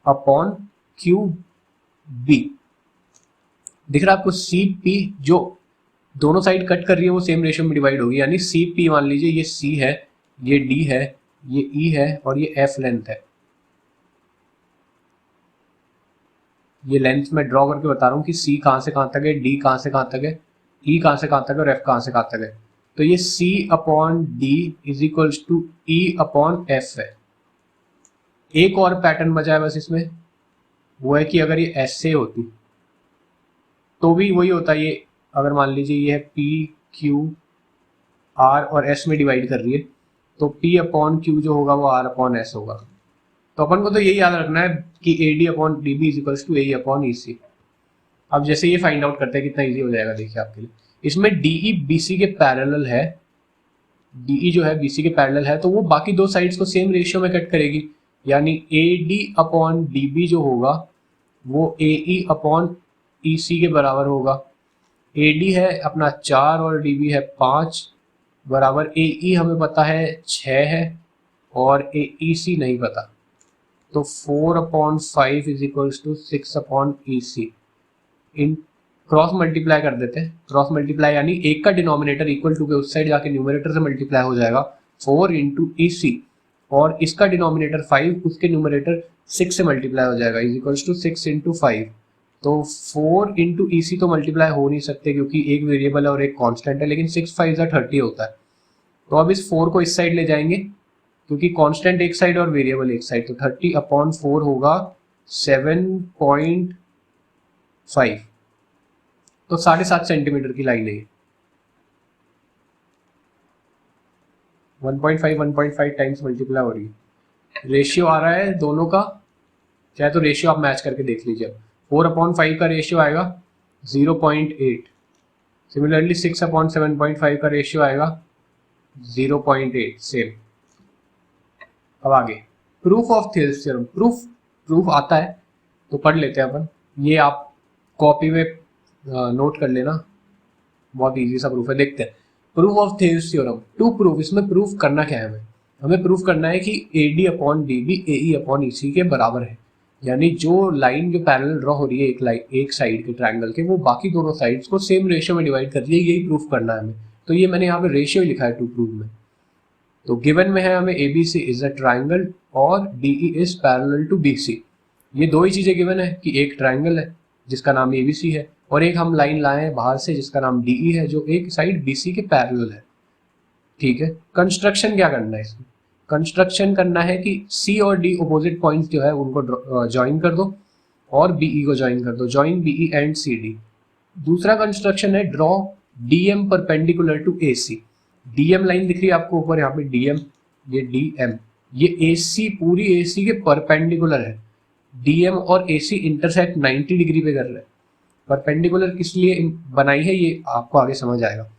अपॉन QB। दिख रहा है आपको? CP जो दोनों साइड कट कर रही है वो सेम रेशियो में डिवाइड होगी, यानी CP मान लीजिए ये C है, ये D है, ये E है और ये F लेंथ है। ये लेंथ मैं ड्रॉ करके बता रहा हूँ कि C कहाँ से कहाँ तक है, D कहाँ से कहाँ तक है, E कहाँ से कहाँ तक है और F कहाँ से कहाँ तक है। तो ये C upon D is equals to E upon F है। एक और पैटर्न बचा है बस इसमें, वो है कि अगर ये ऐसे होती तो भी वही होता। ये अगर मान लीजिए ये है P Q R और S में डिवाइड कर रही है, तो P अपॉन Q जो होगा वो R अपॉन S होगा। तो अपन को तो यही याद रखना है कि AD upon DB is equals to AE upon EC। अब जैसे ये फाइंड आउट करते हैं कितना इजी हो जाएगा, देखिए आपके लिए। इसमें DE BC के पैरेलल है, DE जो है BC के पैरेलल है, तो वो बाकी दो साइड्स को सेम रेशियो में कट करेगी, यानी AD अपॉन DB जो होगा वो AE अपॉन EC के बराबर होगा। AD है अपना 4 और DB है 5 बराबर AE हमें पता है 6 है और EC नहीं पता, तो 4 upon 5 is equals to 6 upon EC। इन क्रॉस मल्टीप्लाई कर देते हैं, क्रॉस मल्टीप्लाई यानी एक का डिनोमिनेटर इक्वल टू के उस साइड जाके न्यूमरेटर से मल्टीप्लाई हो जाएगा 4 इंटू EC, और इसका डिनोमिनेटर 5 उसके न्यूमरेटर 6 से मल्टीप्लाई हो जाएगा इज इक्वल्स टू 6 इंटू 5। तो 4 इंटू EC तो मल्टीप्लाई हो नहीं सकते क्योंकि एक वेरिएबल है और एक कांस्टेंट है, लेकिन 6 5 30 होता है। तो अब इस 4 को इस साइड ले जाएंगे क्योंकि कांस्टेंट एक साइड और वेरिएबल एक साइड, तो 30 अपॉन 4 होगा 7.5। तो 7.5 सेंटीमीटर की लाइन है ये। 1.5 टाइम्स मल्टीप्लाई हो रही है। रेशियो आ रहा है दोनों का, चाहे तो रेशियो आप मैच करके देख लीजिए। 4 अपॉन 5 का रेशियो आएगा 0.8, सिमिलरली 6 अपॉन 7.5 का रेशियो आएगा 0.8, सेम। अब आगे proof of Thales theorem. Proof आता है तो पढ़ लेते हैं अपन, ये आप कॉपी में नोट कर लेना, बहुत इजी सा प्रूफ है। देखते हैं proof of Thales theorem. To proof, इसमें प्रूफ करना क्या है? हमें प्रूफ करना है कि AD upon DB AE upon EC के बराबर है, यानी जो लाइन जो पैरेलल ड्रॉ हो रही है एक साइड के ट्रायंगल के, वो बाकी दोनों साइड्स को सेम रेशियो में डिवाइड कर रही है, यही प्रूफ करना है हमें। तो ये मैंने यहाँ पे रेशियो लिखा है टू प्रूफ में। तो गिवन में है हमें ABC इज अ ट्राइंगल और DE is parallel to BC। ये दो ही चीजें गिवन है कि एक ट्राइंगल है जिसका नाम ABC है और एक हम लाइन लाए हैं बाहर से जिसका नाम DE है जो एक साइड BC के पैरेलल है। ठीक है, कंस्ट्रक्शन क्या करना है इसमें? कंस्ट्रक्शन करना है कि C और D अपोजिट पॉइंट्स जो है उनको ज्वाइन कर दो और BE को ज्वाइन कर दो, ज्वाइन BE एंड CD। दूसरा कंस्ट्रक्शन है draw DM perpendicular to AC। DM line दिख रही है आपको ऊपर, यहाँ पे DM, ये DM, ये AC पूरी AC के परपेंडिकुलर है। DM और AC इंटरसेक्ट 90 डिग्री पे कर रहे हैं। परपेंडिकुलर किस लिए बनाई है ये आपको आगे समझ आएगा।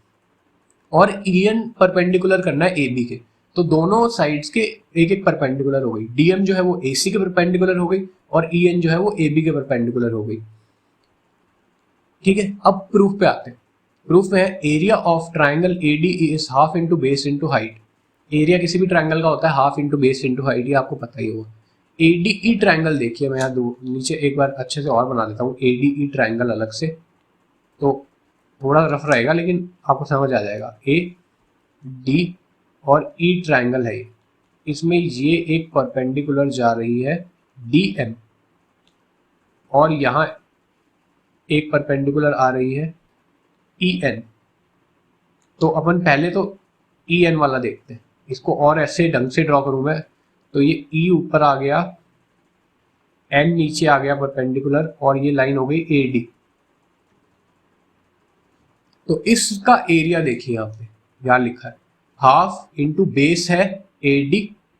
और EN परपेंडिकुलर करना है AB के, तो दोनों साइड्स के एक एक परपेंडिकुलर हो गई। DM जो है वो AC के परपेंडिकुलर हो गई और EN जो है वो AB के परपेंडिकुलर हो गई। ठीक है, अब प्रूफ पे आते हैं। प्रूफ में है area of triangle ADE is half into base into height. Area किसी भी ट्राइंगल का होता है half into base into height, ये आपको पता ही होगा। ADE ट्राइंगल देखिए, मैं यहाँ नीचे एक बार अच्छे से और बना देता हूँ ADE ट्राइंगल अलग से, तो थोड़ा रफ रहेगा लेकिन आपको समझ आ जाएगा। AD और E ट्राइंगल है, इसमें ये एक परपेंडिकुलर जा रही है DM और यहाँ एक परपेंडिकुलर आ रही है EN। तो अपन पहले तो EN वाला देखते हैं, इसको और ऐसे ढंग से ड्रॉ करूं मैं, तो ये E ऊपर आ गया, N नीचे आ गया परपेंडिकुलर और ये लाइन हो गई AD। तो इसका एरिया देखिए यहाँ पे, यहाँ लिखा है हाफ इंटू बेस है AD,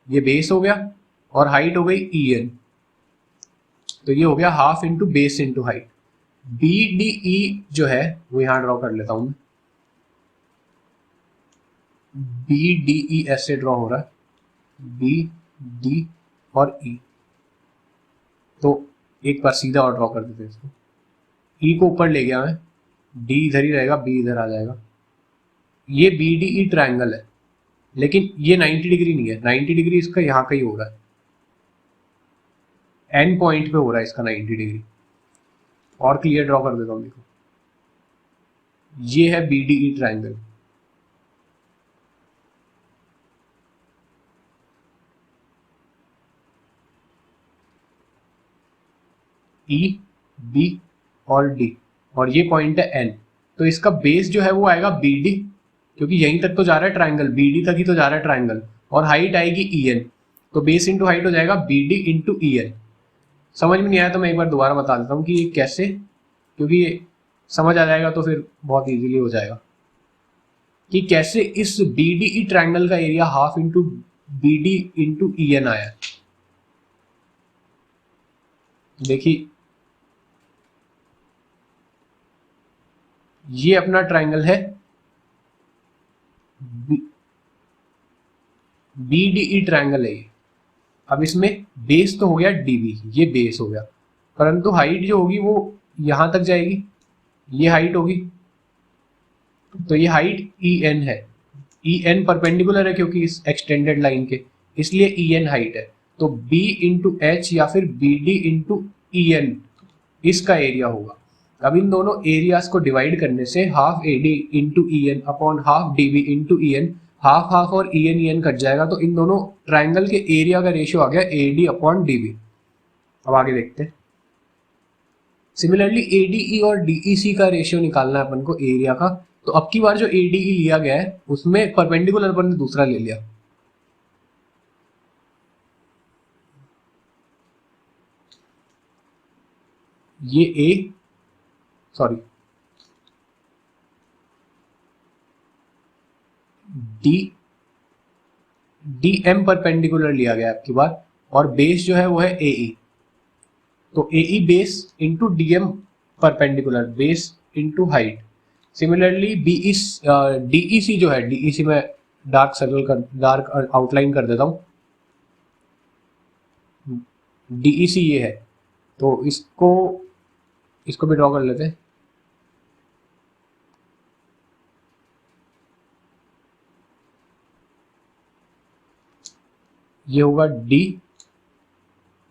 ये बेस हो गया, और हाइट हो गई EN, तो ये हो गया half into base into height. B D E जो है वो यहां ड्रॉ कर लेता हूं मैं, बी डी ई ऐसे ड्रॉ हो रहा है, बी डी और ई। तो एक बार सीधा और ड्रॉ कर देते हैं इसको, ई को ऊपर ले गया मैं, डी इधर ही रहेगा, बी इधर आ जाएगा। ये बी डी ई ट्राइंगल है, लेकिन ये 90 डिग्री नहीं है, 90 डिग्री इसका यहाँ का ही हो रहा है, एन पॉइंट पे हो रहा है इसका 90 डिग्री। और क्लियर ड्रॉ कर देता हूँ, देखो ये है बी डी ई ट्राइंगल। ई, बी और डी, और ये पॉइंट है एन। तो इसका बेस जो है वो आएगा बी डी, क्योंकि यहीं तक तो जा रहा है ट्राइंगल, बी डी तक ही तो जा रहा है ट्राइंगल, और हाइट आएगी ई एन। तो बेस इंटू हाइट हो जाएगा B D into E N. समझ में नहीं आया तो मैं एक बार दोबारा बता देता हूँ कि ये कैसे, क्योंकि ये समझ आ जाएगा तो फिर बहुत इजीली हो जाएगा कि कैसे इस बी डी ई ट्राइंगल का area half into B D into E N आया। देखिए ये अपना ट्राइंगल है बी डी ई ट्राइंगल है ये। अब इसमें बेस तो हो गया डीबी, ये बेस हो गया, परंतु हाइट जो होगी वो यहां तक जाएगी, ये हाइट होगी। तो ये हाइट ई एन है, ई एन परपेंडिकुलर है क्योंकि इस एक्सटेंडेड लाइन के, इसलिए ई एन हाइट है। तो बी इंटू एच या फिर B D into E N इसका एरिया होगा। अब इन दोनों एरियाज को डिवाइड करने से half A D into E N upon half D B into E N, half half और ई एन कट जाएगा, तो इन दोनों ट्राइंगल के एरिया का रेशियो आ गया A D upon D B. अब आगे देखते हैं। सिमिलरली ए डी ई और डी ई सी का रेशियो निकालना है अपन को एरिया का। तो अब की बार जो ए डी ई लिया गया है उसमें परपेंडिकुलर अपन ने दूसरा ले लिया, ये A sorry D D M perpendicular लिया गया आपकी बार, और बेस जो है वो है ए ई। तो A E base into D M perpendicular, base into height. Similarly B E D E C जो है, डी ई सी में डार्क सर्कल कर, डार्क आउटलाइन कर देता हूं, डी ई सी ये है। तो इसको भी ड्रॉ कर लेते हैं। ये होगा डी,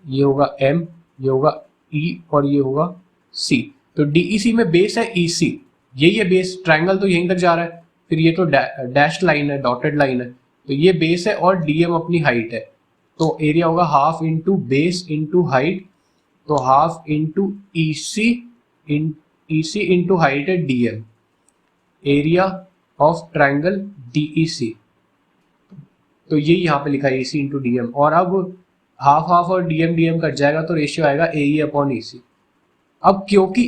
ये होगा एम, ये होगा ई और ये होगा सी। तो डीईसी में बेस है ईसी, यही है बेस, ट्राइंगल तो यहीं तक जा रहा है, फिर ये तो डैश लाइन है, डॉटेड लाइन है, तो ये बेस है और डीएम अपनी हाइट है। तो एरिया होगा half into base into height, तो half into EC into height है DM, area of triangle DEC. तो ये यहाँ पे लिखा है ईसी इंटू डीएम, और अब हाफ हाफ और डीएम डीएम कट जाएगा तो रेशियो आएगा एई अपॉन ईसी। अब क्योंकि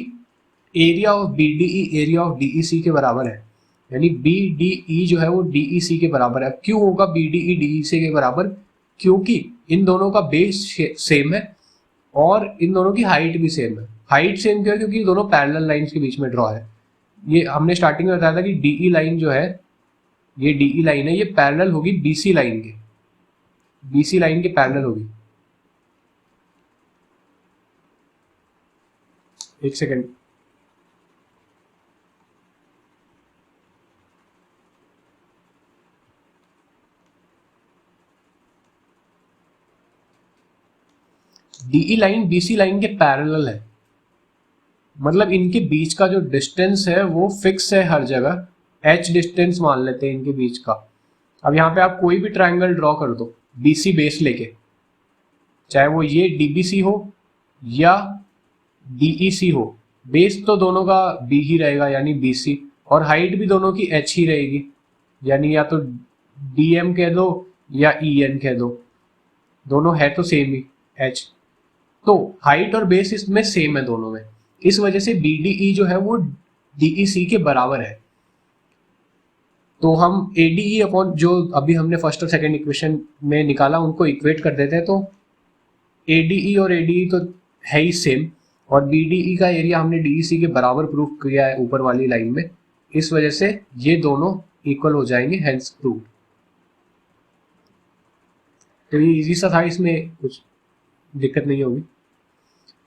area of BDE area of DEC के बराबर है, यानी बीडीई जो है वो डीईसी के बराबर है। क्यों होगा बीडीई डीईसी के बराबर? क्योंकि इन दोनों का बेस सेम है और इन दोनों की हाइट भी सेम है। हाइट सेम क्यों है? क्योंकि दोनों पैरेलल लाइंस के बीच में ड्रॉ है। ये हमने स्टार्टिंग में बताया था कि डीई लाइन जो है, ये डीई लाइन है, ये पैरेलल होगी बीसी लाइन के, बीसी लाइन के पैरेलल होगी। एक second, DE line BC line के पैरेलल है, मतलब इनके बीच का जो डिस्टेंस है वो फिक्स है हर जगह, एच डिस्टेंस मान लेते हैं इनके बीच का। अब यहाँ पे आप कोई भी ट्राइंगल ड्रॉ कर दो बीसी बेस लेके, चाहे वो ये डीबीसी हो या डीईसी हो, बेस तो दोनों का बी ही रहेगा यानी बीसी, और हाइट भी दोनों की एच ही रहेगी, यानी या तो डीएम कह दो या ईएन कह दो, दोनों है तो सेम ही एच। तो हाइट और बेस इसमें सेम है दोनों में, इस वजह से बीडीई जो है वो डीईसी के बराबर है। तो हम एडीई अपॉन जो अभी हमने फर्स्ट और सेकंड इक्वेशन में निकाला उनको इक्वेट कर देते हैं। तो एडीई और एडीई तो है ही सेम, और BDE का एरिया हमने DEC के बराबर प्रूफ किया है ऊपर वाली लाइन में, इस वजह से ये दोनों इक्वल हो जाएंगे, हेंस प्रूव। तो ये इजी सा था, इसमें कुछ दिक्कत नहीं होगी।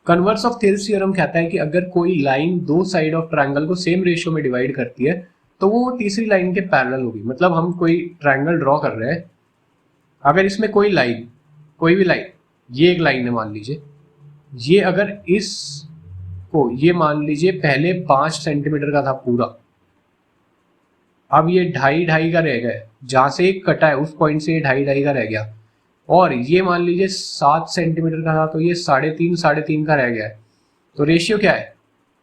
कन्वर्स ऑफ थेल्स थ्योरम कहता है कि अगर कोई लाइन दो साइड ऑफ ट्रायंगल को सेम रेशियो में डिवाइड करती है तो वो तीसरी लाइन के पैरेलल होगी। मतलब हम कोई ट्रायंगल ड्रॉ कर रहे हैं, अगर इसमें कोई लाइन, कोई भी लाइन, ये एक लाइन है मान लीजिए, ये अगर इसको, ये मान लीजिए पहले 5 सेंटीमीटर का था पूरा, अब ये 2.5 का रह गया, जहां से एक कटा है उस पॉइंट से ये 2.5 का रह गया, और ये मान लीजिए 7 सेंटीमीटर का था तो ये 3.5 का रह गया है। तो रेशियो क्या है,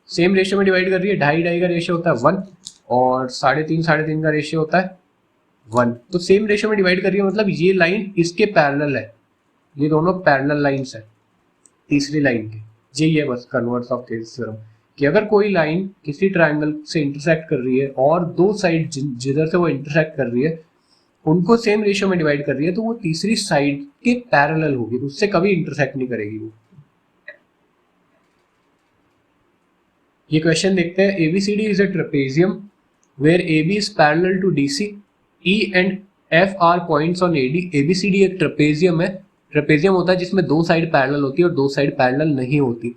सेम रेशियो में डिवाइड कर रही है, 2.5 का रेशियो होता है 1 और 3.5 का रेशियो होता है 1। तो सेम रेशियो में डिवाइड कर रही है, मतलब ये लाइन इसके पैरेलल है, ये दोनों पैरेलल लाइंस है तीसरी लाइन के। यही है बस कन्वर्स ऑफ थेल्स थ्योरम, कि अगर कोई लाइन किसी ट्रायंगल से इंटरसेक्ट कर रही है और दो साइड जिधर से वो इंटरसेक्ट कर रही है उनको सेम रेशियो में डिवाइड कर रही है, तो वो तीसरी साइड के पैरेलल होगी, उससे कभी इंटरसेक्ट नहीं करेगी वो। ये क्वेश्चन देखते हैं। ABCD is a trapezium where AB is parallel to DC, E and F are points on AD। ABCD एक ट्रेपेजियम है, ट्रेपेजियम होता है जिसमें दो साइड पैरेलल होती है और दो साइड पैरेलल नहीं होती।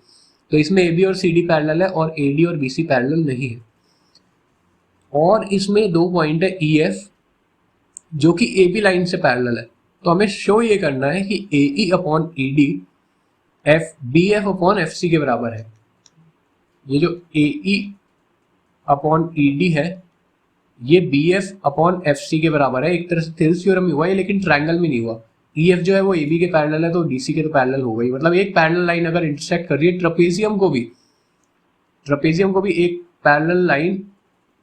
तो इसमें AB और CD पैरेलल है और AD और BC पैरेलल नहीं है। और इसमें दो पॉइंट है EF जो कि AB लाइन से पैरेलल है। तो हमें शो ये करना है कि AE upon ED BF upon FC के बराबर है। ये जो AE अपॉन ED है ये BF अपॉन FC के बराबर है। एक तरह से थेल्स थ्योरम में हुआ है, लेकिन ट्रायंगल में नहीं हुआ। EF जो है वो AB के पैरेलल है तो DC के तो पैरेलल हो गई। मतलब एक पैरेलल लाइन अगर इंटरसेक्ट कर रही है ट्रेपेजियम को भी एक पैरेलल लाइन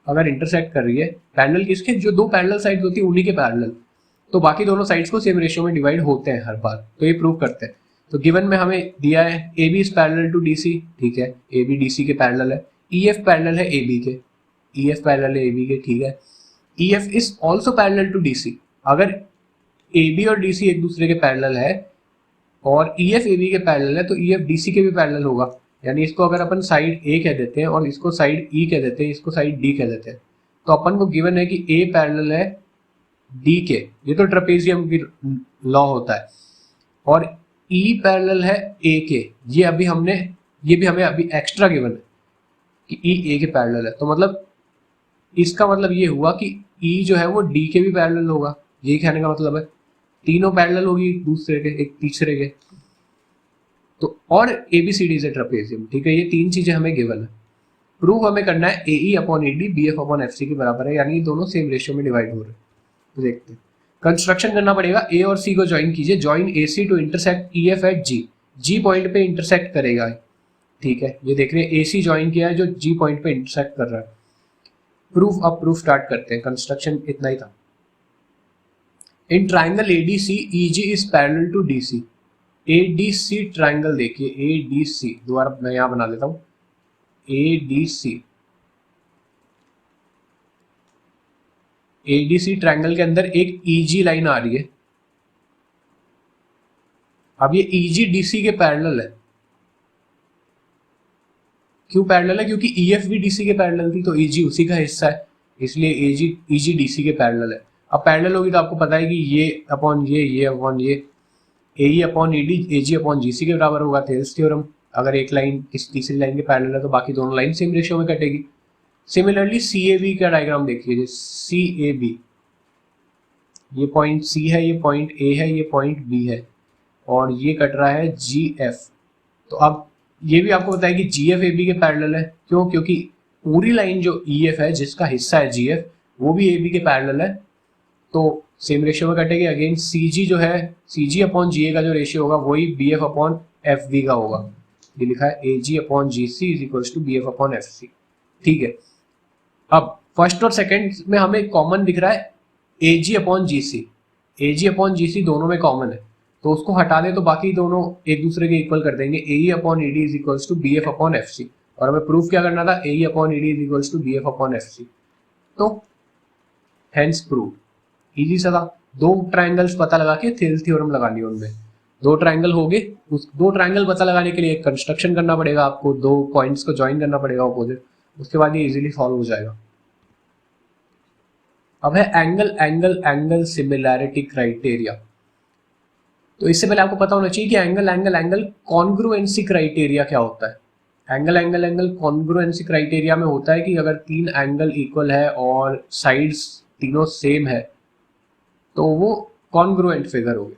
अगर इंटरसेक्ट कर रही है, पैरेलल किसके, जो दो पैरेलल साइड्स होती है उन्हीं के पैरेलल, तो बाकी दोनों साइड्स को सेम रेशियो में डिवाइड होते हैं हर बार। तो ये प्रूव करते हैं। तो गिवन में हमें दिया है AB is parallel to DC, ठीक है, AB DC के पैरेलल है। EF पैरेलल है AB के, EF पैरेलल है AB के, ठीक है। EF is also parallel to DC। अगर AB और DC एक दूसरे के पैरेलल है और EF AB के पैरेलल है तो EF DC के भी पैरेलल होगा। यानी इसको अगर अपन साइड A कह देते हैं और इसको साइड E कह देते हैं, इसको साइड D कह देते हैं, तो अपन को गिवन है कि A पैरेलल है D के, ये तो ट्रेपेजियम की लॉ होता है, और E पैरेलल है A के, ये भी हमें अभी एक्स्ट्रा गिवन है कि E A के पैरेलल है। तो मतलब इसका मतलब ये हुआ कि E जो है वो D के भी पैरेलल होगा, यही कहने का मतलब है। तीनों पैरेलल होगी दूसरे के, एक तीसरे के। तो और ABCD इज ए ट्रेपेजियम, ठीक है, ये तीन चीजें हमें गिवन है। प्रूफ हमें करना है AE upon AD BF upon FC के बराबर है, यानी दोनों सेम रेशियो में डिवाइड हो रहे हैं। तो देखते हैं, कंस्ट्रक्शन करना पड़ेगा। A और C को ज्वाइन कीजिए, join AC to intersect EF at G point पे इंटरसेक्ट करेगा, ठीक है। ये देख रहे हैं AC ज्वाइन किया है जो G पॉइंट पे इंटरसेक्ट कर रहा है। प्रूफ, अब प्रूफ स्टार्ट करते हैं। कंस्ट्रक्शन इतना ही था। In triangle ADC EG is parallel to DC। ADC triangle देखिए, ADC, दोबारा मैं यहां बना लेता हूं, ADC ट्राइंगल के अंदर एक EG लाइन आ रही है। अब ये EG DC के पैरेलल है। क्यों पैरेलल है? क्योंकि EF भी DC के पैरेलल थी, तो EG उसी का हिस्सा है, इसलिए EG DC के पैरेलल है। अब पैरेलल होगी तो आपको पता है कि ये अपॉन ये अपॉन ये, AE upon ED AG upon GC के बराबर होगा, थेल्स थ्योरम। अगर एक लाइन किसी तीसरी लाइन के पैरेलल है तो बाकी दोनों लाइन सेम रेशियो में कटेगी। सिमिलरली CAB का डायग्राम देखिए, CAB, ये पॉइंट C है, ये पॉइंट A है, ये पॉइंट B है, और ये कट रहा है GF। तो अब ये भी आपको पता है कि GF AB के पैरेलल है। क्यों? क्योंकि पूरी लाइन जो EF है जिसका हिस्सा है GF, वो भी AB के पैरेलल है, तो सेम रेशियो में कटेगी। अगेन CG जो है, CG अपॉन GA का जो रेशियो होगा वही BF अपॉन FB का होगा। ये लिखा है AG upon GC is equal to BF upon FC, ठीक है। अब फर्स्ट और सेकंड में हमें कॉमन दिख रहा है AG upon GC। AG upon GC दोनों में कॉमन है, तो उसको हटा दे तो बाकी दोनों एक दूसरे के इक्वल कर देंगे। AE upon ED is equal to BF upon FC, और हमें प्रूफ क्या करना था? AE upon ED is equal to BF upon FC। तो हेंस प्रूफ, इजी सा था। दो ट्राइंगल्स पता लगा के थेल्स थ्योरम लगा लिया उनमें। दो ट्रायंगल हो गए, उस दो ट्रायंगल पता लगाने के लिए कंस्ट्रक्शन करना पड़ेगा आपको, दो पॉइंट्स को ज्वाइन करना पड़ेगा ऑपोजिट, उसके बाद ये इजीली सॉल्व हो जाएगा। अब है angle angle angle similarity criteria. तो इससे पहले आपको पता होना चाहिए कि angle angle angle congruency criteria क्या होता है। Angle angle angle congruency criteria में होता है कि अगर तीन एंगल इक्वल है और साइड्स तीनों सेम है तो वो कॉन्ग्रुएंट फिगर हो गए।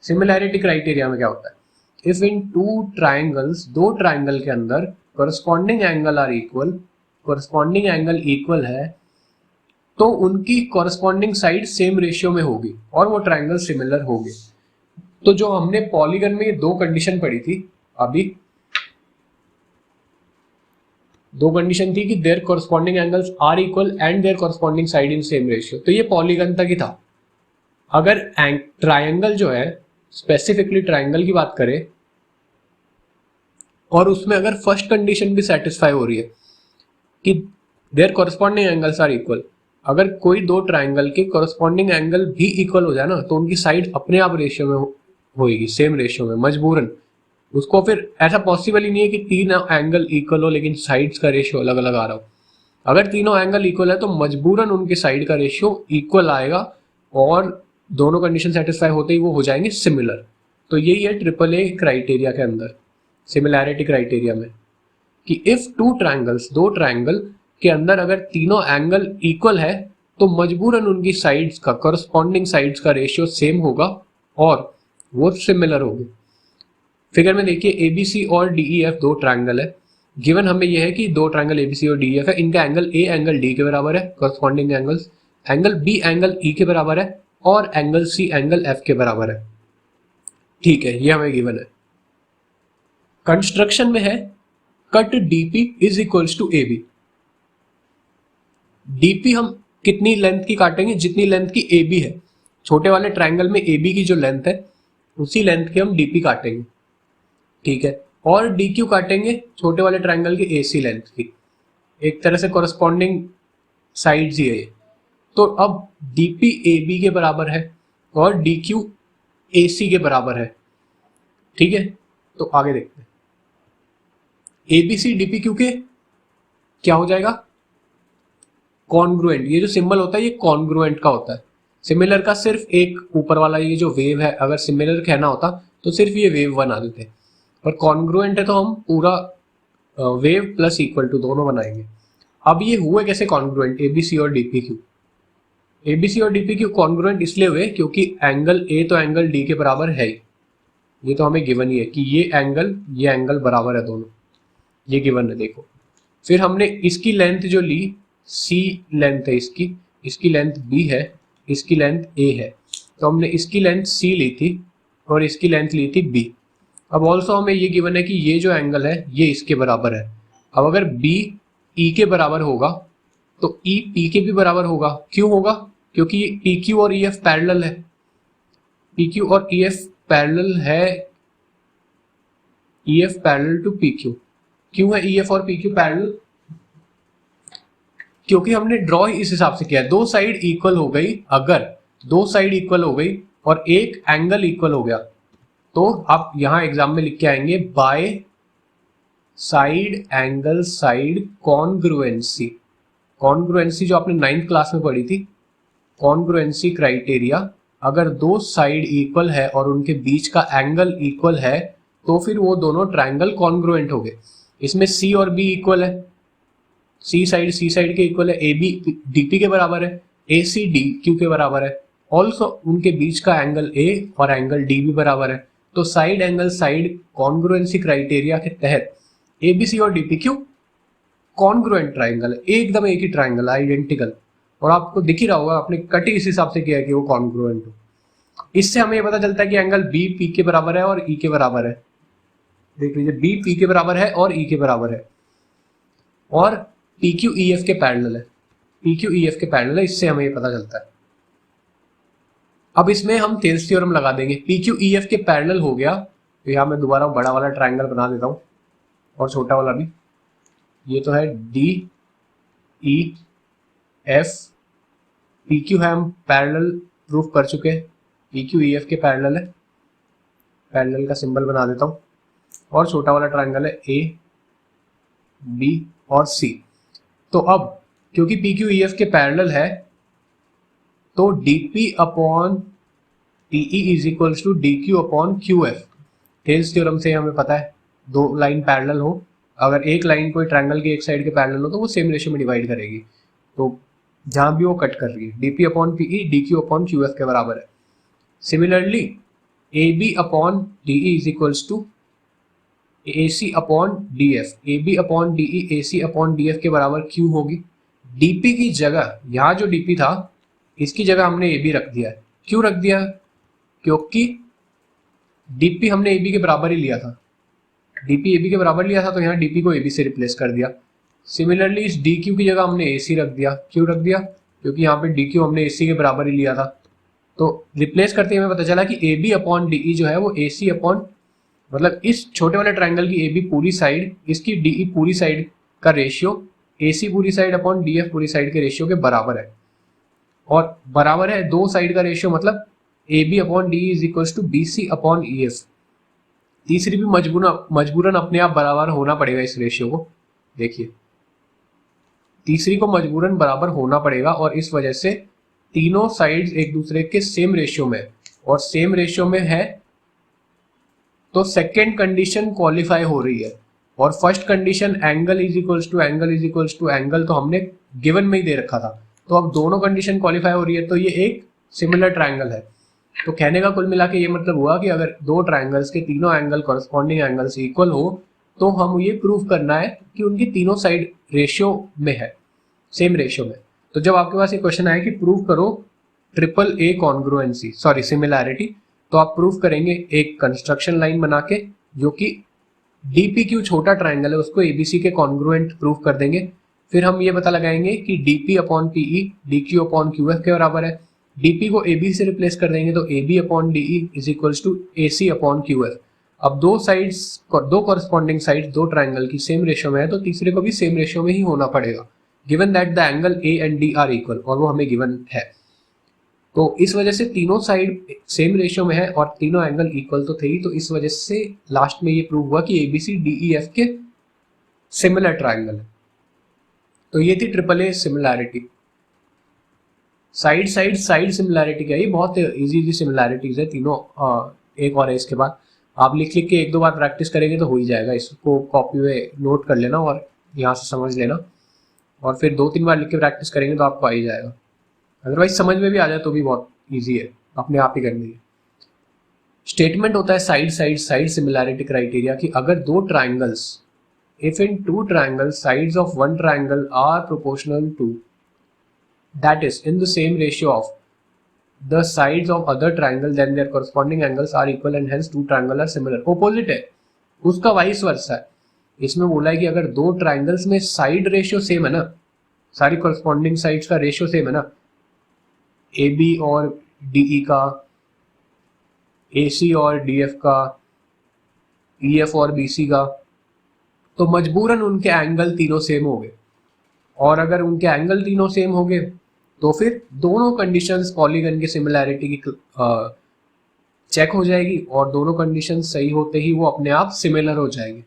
सिमिलैरिटी क्राइटेरिया में क्या होता है, इफ इन टू ट्राइंगल्स, दो ट्राइंगल के अंदर corresponding angle are equal, corresponding angle equal है तो उनकी करस्पॉन्डिंग साइड सेम रेशियो में होगी और वो ट्राइंगल सिमिलर होंगे। तो जो हमने पॉलीगन में ये दो कंडीशन पढ़ी थी अभी, दो कंडीशन थी कि their corresponding angles are equal and their corresponding side in same ratio, तो ये पॉलीगन तक ही था। अगर ट्रायंगल जो है, स्पेसिफिकली ट्रायंगल की बात करें और उसमें अगर फर्स्ट कंडीशन भी सेटिस्फाई हो रही है कि their corresponding angles are equal, अगर कोई दो ट्रायंगल के करस्पॉन्डिंग एंगल भी इक्वल हो जाए ना तो उनकी साइड अपने आप रेशियो में होएगी, सेम रेशियो में मजबूरन। उसको फिर ऐसा पॉसिबल ही नहीं है कि तीन एंगल इक्वल हो लेकिन साइड्स का रेशियो अलग अलग आ रहा हो। अगर तीनों एंगल इक्वल है तो मजबूरन उनके साइड का रेशियो इक्वल आएगा और दोनों कंडीशन सेटिस्फाई होते ही वो हो जाएंगे सिमिलर। तो यही है ट्रिपल ए क्राइटेरिया के अंदर, सिमिलैरिटी क्राइटेरिया में, कि इफ टू ट्रायंगल्स, दो ट्रायंगल के अंदर अगर तीनों एंगल इक्वल है तो मजबूरन उनकी साइड्स का, करस्पॉन्डिंग साइड्स का रेशियो सेम होगा और वो सिमिलर होंगे। फिगर में देखिए एबीसी और डीईएफ दो ट्रायंगल है, गिवन हमें यह है कि दो ट्रायंगल एबीसी और डीईएफ है, इनका एंगल ए एंगल डी के बराबर है corresponding angles, angle B angle E के बराबर है और एंगल सी एंगल एफ के बराबर है। ठीक है, ये हमें गिवन है। कंस्ट्रक्शन में है cut DP is equals to A B. DP हम कितनी लेंथ की काटेंगे, जितनी लेंथ की ए बी है, छोटे वाले ट्रायंगल में ए बी की जो लेंथ है उसी लेंथ की हम डीपी काटेंगे। ठीक है, और डी क्यू काटेंगे छोटे वाले ट्रायंगल की ए सी लेंथ की। एक तरह से कॉरस्पॉन्डिंग साइड्स ही है ये। तो अब डीपी ए बी के बराबर है और डी क्यू ए सी के बराबर है। ठीक है, तो आगे देखते हैं। एबीसी डीपी क्यू के क्या हो जाएगा, कॉन्ग्रुएंट। ये जो सिंबल होता है ये कॉन्ग्रुएंट का होता है। सिमिलर का सिर्फ एक ऊपर वाला ये जो वेव है, अगर सिमिलर कहना होता तो सिर्फ ये वेव बना देते, पर कॉन्ग्रुएंट है तो हम पूरा वेव प्लस इक्वल टू दोनों बनाएंगे। अब ये हुए कैसे कॉन्ग्रुएंट, एबीसी और डीपी क्यू। एबीसी और डीपी क्यू कॉन्ग्रुएंट इसलिए हुए क्योंकि एंगल ए तो एंगल डी के बराबर है ही, ये तो हमें गिवन ही है कि ये एंगल बराबर है दोनों, ये गिवन है। देखो फिर हमने इसकी लेंथ जो ली, सी लेंथ है इसकी, इसकी लेंथ बी है, इसकी लेंथ ए है, तो हमने इसकी लेंथ सी ली थी और इसकी लेंथ ली थी बी। अब ऑल्सो हमें ये गिवन है कि ये जो एंगल है ये इसके बराबर है। अब अगर बी ई के बराबर होगा तो ई पी के भी बराबर होगा। क्यों होगा, क्योंकि पी क्यू और ई एफ पैरेलल है, पी क्यू और ई एफ पैरेलल है, E F parallel to P Q. क्यों है ई एफ और पी क्यू पैरेलल, क्योंकि हमने ड्रॉ इस हिसाब से किया, दो साइड इक्वल हो गई, अगर दो साइड इक्वल हो गई और एक एंगल इक्वल हो गया तो आप यहां एग्जाम में लिख के आएंगे by side angle side congruency. Congruency जो आपने 9th क्लास में पढ़ी थी, कॉन्ग्रुएंसी क्राइटेरिया, अगर दो साइड इक्वल है और उनके बीच का एंगल इक्वल है तो फिर वो दोनों ट्रायंगल कॉन्ग्रुएंट हो गए। इसमें सी और बी इक्वल है, सी साइड के इक्वल है, ए बी डीपी के बराबर है, ए सी डी क्यू के बराबर है, ऑल्सो उनके बीच का एंगल ए और एंगल डी भी बराबर है। तो side angle side congruency criteria के तहत एबीसी और डीपी क्यू कॉन्ग्रुएंट ट्राइंगल है, एकदम एक ही ट्राइंगल आइडेंटिकल, और आपको दिख ही रहा होगा आपने कट ही इस हिसाब से किया कि वो कॉन्ग्रुएंट हो। इससे हमें ये पता चलता है कि एंगल बी पी के बराबर है और ई के बराबर है। देख लीजिए बी पी के बराबर है और ई के बराबर है और पी क्यू ई एफ के पैरेलल है, पी क्यू ई एफ के पैरेलल है, इससे हमें ये पता चलता है। अब इसमें हम थेल्स थ्योरम लगा देंगे, पी क्यू ई एफ के पैरेलल हो गया तो यहाँ मैं दोबारा बड़ा वाला ट्राइंगल बना देता हूँ और छोटा वाला भी। ये तो है D E F, P Q है हम पैरेलल प्रूफ कर चुके हैं, पी क्यू ई एफ के पैरेलल है। पैरेलल का सिंबल बना देता हूँ, और छोटा वाला ट्रायंगल है ए बी और सी। तो अब क्योंकि पी क्यू ई एफ के पैरेलल है तो dp upon T is equals to D Q upon Q F. Thales theorem से हमें पता है दो लाइन पैरेलल हो, अगर एक लाइन कोई ट्रायंगल के एक साइड के पैरेलल हो तो वो सेम रेशियो में डिवाइड करेगी, तो जहां भी वो कट कर रही है dp upon PE D Q upon Q F के बराबर है। Similarly A B upon D is equals to A C upon D F, A B upon D A C upon D F के बराबर Q होगी। DP की जगह, यहाँ जो डीपी था इसकी जगह हमने ए बी रख दिया है। क्यों रख दिया? क्योंकि डीपी हमने ए बी के बराबर ही लिया था, डीपी ए बी के बराबर लिया था तो यहाँ डीपी को ए बी से रिप्लेस कर दिया। सिमिलरली इस डी क्यू की जगह हमने ए सी रख दिया। क्यों रख दिया? क्योंकि यहाँ पे डी क्यू हमने ए सी के बराबर ही लिया था, तो रिप्लेस करते ही हमें पता चला कि A B upon D E जो है वो ए सी अपॉन, मतलब इस छोटे वाले ट्राइंगल की ए बी पूरी साइड, इसकी डी ई पूरी साइड का रेशियो ए सी पूरी साइड अपॉन डी एफ पूरी साइड के रेशियो के बराबर है। और बराबर है दो साइड का रेशियो, मतलब A B upon D is equal to B C upon E F. तीसरी भी मजबूरन अपने आप बराबर होना पड़ेगा इस रेशियो को। देखिए तीसरी को मजबूरन बराबर होना पड़ेगा, और इस वजह से तीनों साइड्स एक दूसरे के सेम रेशियो में, और सेम रेशियो में है तो सेकेंड कंडीशन क्वालिफाई हो रही है। और first condition angle is equals to angle is equals to angle तो हमने गिवन में ही दे रखा था, तो अब दोनों कंडीशन क्वालिफाई हो रही है, तो ये एक सिमिलर ट्रायंगल है। तो कहने का कुल मिला के ये मतलब हुआ कि अगर दो ट्रायंगल्स के तीनों एंगल कॉरस्पॉन्डिंग एंगल्स इक्वल हो तो हम ये प्रूव करना है कि उनकी तीनों साइड रेशियो में है, सेम रेशियो में। तो जब आपके पास ये क्वेश्चन आए कि प्रूव करो triple A congruency, sorry similarity, तो आप प्रूव करेंगे एक कंस्ट्रक्शन लाइन बना के जो कि डीपी क्यू छोटा ट्राइंगल है उसको एबीसी के कॉन्ग्रुएंट प्रूव कर देंगे। फिर हम ये पता लगाएंगे कि DP upon PE D Q upon Q F के बराबर है। डीपी को एबी से रिप्लेस कर देंगे तो A B upon DE is equals to A C upon Q F. अब दो साइड्स, दो कॉरस्पॉन्डिंग साइड दो ट्राइंगल की सेम रेशियो में है तो तीसरे को भी सेम रेशियो में ही होना पड़ेगा, given that the angle A and D R equal, और वो हमें गिवन है। तो इस वजह से तीनों साइड सेम रेशियो में है और तीनों एंगल इक्वल तो थे ही, तो इस वजह से लास्ट में ये प्रूव हुआ कि एबीसी डीई एफ के सिमिलर ट्राइंगल है। तो ये थी triple A similarity. Side side side similarity क्या, ये बहुत इजी सिमिलैरिटीज है तीनों, एक और है इसके बाद। आप लिख लिख के एक दो बार प्रैक्टिस करेंगे तो हो ही जाएगा, इसको कॉपी में नोट कर लेना और यहाँ से समझ लेना, और फिर दो तीन बार लिख के प्रैक्टिस करेंगे तो आपको आ ही जाएगा। अदरवाइज समझ में भी आ जाए तो भी बहुत ईजी है, अपने आप ही करनी है। स्टेटमेंट होता है side side side similarity criteria कि अगर दो triangles, if in two triangles sides of one triangle are proportional to, that is in the same ratio of the sides of other triangle, then their corresponding angles are equal and hence two triangle are similar। opposite है उसका vice versa है। इसमें बोला है कि अगर दो triangles में साइड रेशियो सेम है ना, सारी corresponding साइड्स का रेशियो सेम है ना, ए बी और डीई का, ए सी और डी एफ का, ई एफ और बी सी का, तो मजबूरन उनके एंगल तीनों सेम हो गए। और अगर उनके एंगल तीनों सेम हो गए तो फिर दोनों कंडीशंस पॉलीगन की सिमिलैरिटी की चेक हो जाएगी, और दोनों कंडीशन सही होते ही वो अपने आप सिमिलर हो जाएंगे।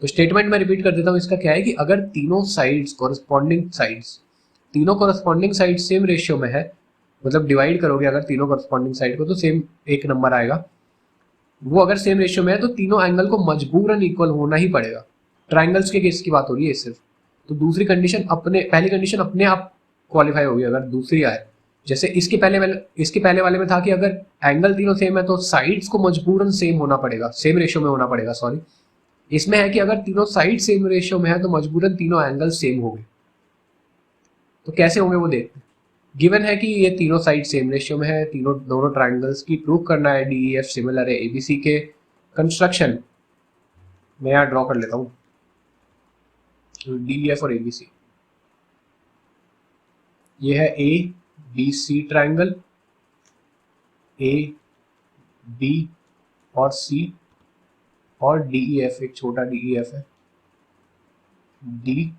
तो स्टेटमेंट में रिपीट कर देता हूँ, इसका क्या है कि अगर तीनों sides corresponding sides same ratio में है, मतलब डिवाइड करोगे अगर तीनों कॉरस्पॉन्डिंग साइड को तो सेम एक नंबर आएगा, वो अगर सेम रेशियो में है तो तीनों एंगल को मजबूरन इक्वल होना ही पड़ेगा। ट्राइंगल्स के केस की बात हो रही है सिर्फ। तो दूसरी कंडीशन पहली कंडीशन अपने आप क्वालिफाई होगी अगर दूसरी आए। जैसे इसके पहले वाले में था कि अगर एंगल तीनों सेम है तो साइड्स को मजबूरन सेम होना पड़ेगा, सेम रेशियो में होना पड़ेगा, सॉरी। इसमें है कि अगर तीनों साइड सेम रेशियो में है तो मजबूरन तीनों एंगल सेम होंगे। तो कैसे होंगे वो देखते हैं। गिवन है कि ये तीनों साइड सेम रेशियो में है, दोनों ट्राइंगल्स की प्रूव करना है डी एफ सिमिलर है एबीसी के। कंस्ट्रक्शन मैं यहाँ ड्रॉ कर लेता हूँ, डी एफ और एबीसी। ये है A B C triangle, A B और सी, और डी ई एफ, एक छोटा डी ई एफ है, डी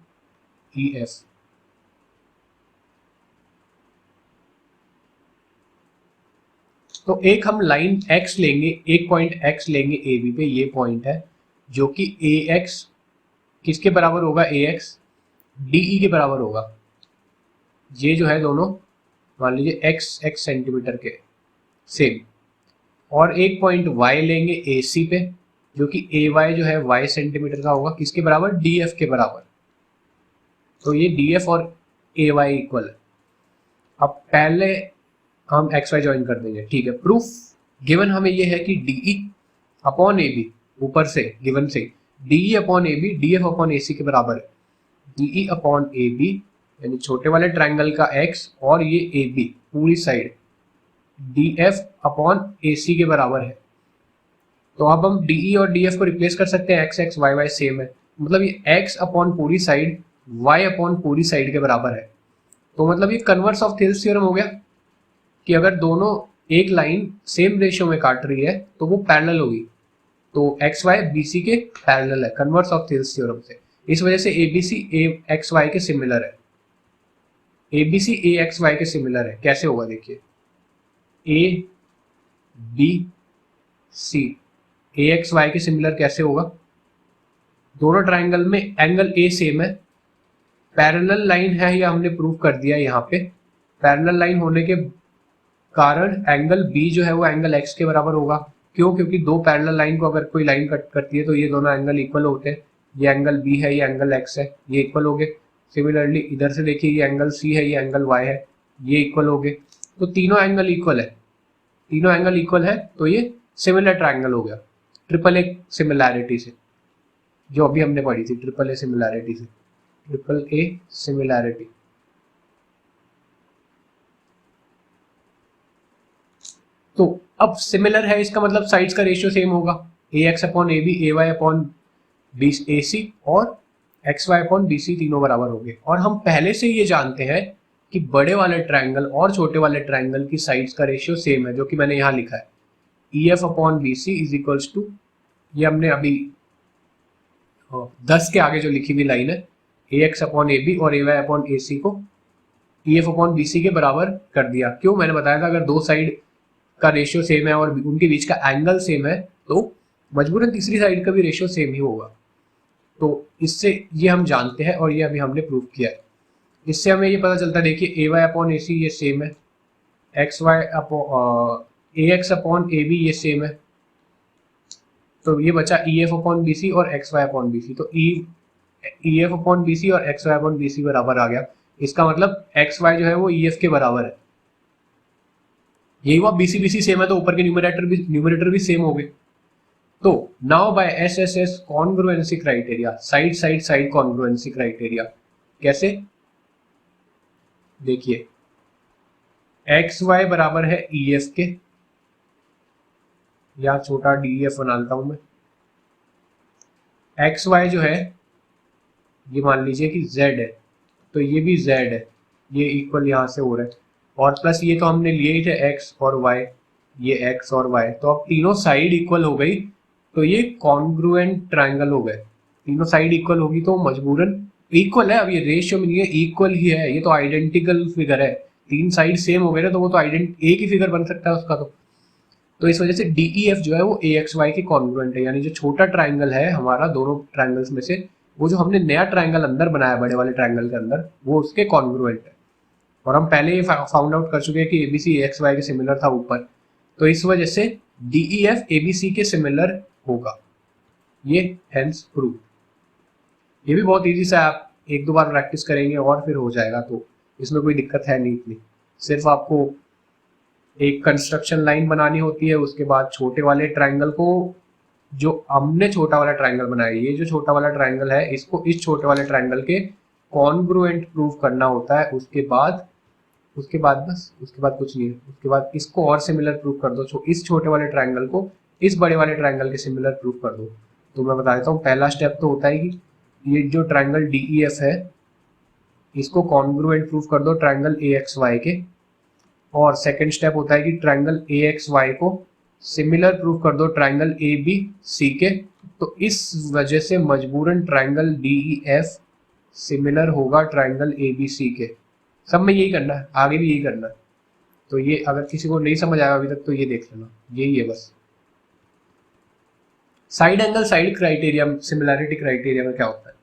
ई एफ। तो एक हम लाइन x लेंगे, एक पॉइंट x लेंगे ए बी पे, ये पॉइंट है जो कि ए एक्स किसके बराबर होगा, ए एक्स डी ई के बराबर होगा। ये जो है दोनों मान लीजिए x x सेंटीमीटर के सेम, और एक पॉइंट y लेंगे ए सी पे जो कि ए वाई जो है y सेंटीमीटर का होगा, किसके बराबर, डी एफ के बराबर। तो ये डी एफ और ए वाई इक्वल है। अब पहले हम एक्स वाई ज्वाइन कर देंगे, ठीक है। प्रूफ गिवन हमें ये है कि डीई अपॉन ए बी, ऊपर से गिवन से DE upon A B D F upon A C के बराबर है। डीई अपॉन ए बी यानी छोटे वाले ट्राइंगल का एक्स और ये ए बी पूरी side D F upon A C के बराबर है। तो अब हम डीई और डी एफ को रिप्लेस कर सकते हैं, X X Y Y same है, मतलब ये एक्स अपॉन पूरी साइड वाई अपॉन पूरी साइड के बराबर है। तो मतलब ये कन्वर्स ऑफ थेल्स थ्योरम हो गया कि अगर दोनों एक लाइन सेम रेशियो में काट रही है तो वो पैरेलल होगी। तो एक्स वाई बी सी के पैरेलल है कन्वर्स ऑफ थेल्स थ्योरम से। इस वजह से A B C A X Y के सिमिलर है, A B C A X Y के सिमिलर है। कैसे होगा देखिए, A B C A X Y के सिमिलर कैसे होगा, दोनों ट्राइंगल में एंगल ए सेम है, पैरेलल लाइन है, यह हमने प्रूव कर दिया। यहाँ पे पैरेलल लाइन होने के कारण एंगल बी जो है वो एंगल एक्स के बराबर होगा। क्यों, क्योंकि दो पैरेलल लाइन को अगर कोई लाइन कट करती है तो ये दोनों एंगल इक्वल होते हैं। ये एंगल बी है, ये एंगल एक्स है, ये इक्वल हो गए। सिमिलरली इधर से देखिए, ये एंगल सी है, ये एंगल वाई है, ये इक्वल हो गए। तो तीनों एंगल इक्वल है, तीनों एंगल इक्वल है, तो ये सिमिलर ट्राइंगल हो गया ट्रिपल ए सिमिलैरिटी से, जो अभी हमने पढ़ी थी ट्रिपल ए सिमिलैरिटी से, ट्रिपल ए सिमिलैरिटी। तो अब सिमिलर है इसका मतलब साइड्स का रेशियो सेम होगा, A X upon A B A Y upon B A C और X Y upon B C तीनों बराबर हो गए। और हम पहले से ये जानते हैं कि बड़े वाले ट्राइंगल और छोटे वाले ट्राइंगल की साइड्स का रेशियो सेम है, जो कि मैंने यहाँ लिखा है, E F upon B C is equals to, ये हमने अभी 10 के आगे जो लिखी हुई लाइन है, A X upon A B और A Y upon A C को E F upon B C के बराबर कर दिया। क्यों, मैंने बताया था अगर दो साइड का रेशियो सेम है और उनके बीच का एंगल सेम है तो मजबूरन तीसरी साइड का भी रेशियो सेम ही होगा। तो इससे ये हम जानते हैं और ये अभी हमने प्रूव किया है। इससे हमें ये पता चलता है, देखिए ए वाई अपॉन ए सी ये सेम है, X Y upon A X upon A B ये सेम है, तो ये बचा E F upon B C और X Y upon B C. तो E F upon B C और X Y upon B C बराबर आ गया। इसका मतलब एक्स वाई जो है वो ई एफ के बराबर है। यही हुआ, बी सी सेम है तो ऊपर के न्यूमरेटर भी सेम हो गए। तो now by S S S congruency criteria, side side side congruency criteria, कैसे देखिए, एक्स वाई बराबर है ई एफ के, या छोटा डी एफ बना लेता हूं मैं, एक्स वाई जो है ये मान लीजिए कि z है, तो ये भी z है, ये इक्वल यहां से हो रहा है, और प्लस ये तो हमने लिए ही थे x और y, ये x और y, तो अब तीनों साइड इक्वल हो गई, तो ये कॉन्ग्रुएंट ट्राइंगल हो गए। तीनों साइड इक्वल होगी तो मजबूरन इक्वल है, अब ये रेशियो में नहीं है, इक्वल ही है, ये तो आइडेंटिकल फिगर है, तीन साइड सेम हो गए ना, तो वो तो एक ही फिगर बन सकता है उसका। तो इस वजह से डी ई एफ जो है वो ए एक्स वाई के कॉन्ग्रुएंट है, यानी जो छोटा ट्राइंगल है हमारा दोनों ट्राइंगल्स में से, वो जो हमने नया ट्राइंगल अंदर बनाया बड़े वाले ट्राइंगल के अंदर, वो उसके कॉन्ग्रुएंट है। और हम पहले ही फाउंड आउट कर चुके हैं कि एबीसी एक्स वाई के सिमिलर था ऊपर, तो इस वजह से डीई एफ एबीसी के सिमिलर होगा, ये हेंस प्रूव। ये भी बहुत इजी सा, आप एक दो बार प्रैक्टिस करेंगे और फिर हो जाएगा, तो इसमें कोई दिक्कत है नहीं इतनी। सिर्फ आपको एक कंस्ट्रक्शन लाइन बनानी होती है, उसके बाद छोटे वाले ट्राइंगल को, जो हमने छोटा वाला ट्राइंगल बनाया, ये जो छोटा वाला ट्राइंगल है, इसको इस छोटे वाले ट्राइंगल के कॉन्ग्रुएंट प्रूव करना होता है। उसके बाद बस, उसके बाद कुछ नहीं है, उसके बाद इसको और सिमिलर प्रूव कर दो, इस छोटे वाले ट्राइंगल को इस बड़े वाले ट्राइंगल के सिमिलर प्रूव कर दो। तो मैं बता देता हूँ, पहला स्टेप तो होता है कि ये जो ट्राइंगल डी ई एफ है इसको कॉन्ग्रुएंट प्रूव कर दो ट्राइंगल ए एक्स वाई के, और सेकेंड स्टेप होता है कि ट्राइंगल ए एक्स वाई को सिमिलर प्रूव कर दो ट्राइंगल ए बी सी के। तो इस वजह से मजबूरन triangle D E F similar होगा ट्राइंगल ए बी सी के। सब में यही करना है, आगे भी यही करना है। तो ये अगर किसी को नहीं समझ आया अभी तक तो ये देख लेना, यही है बस। Side angle side criteria, similarity criteria में क्या होता है?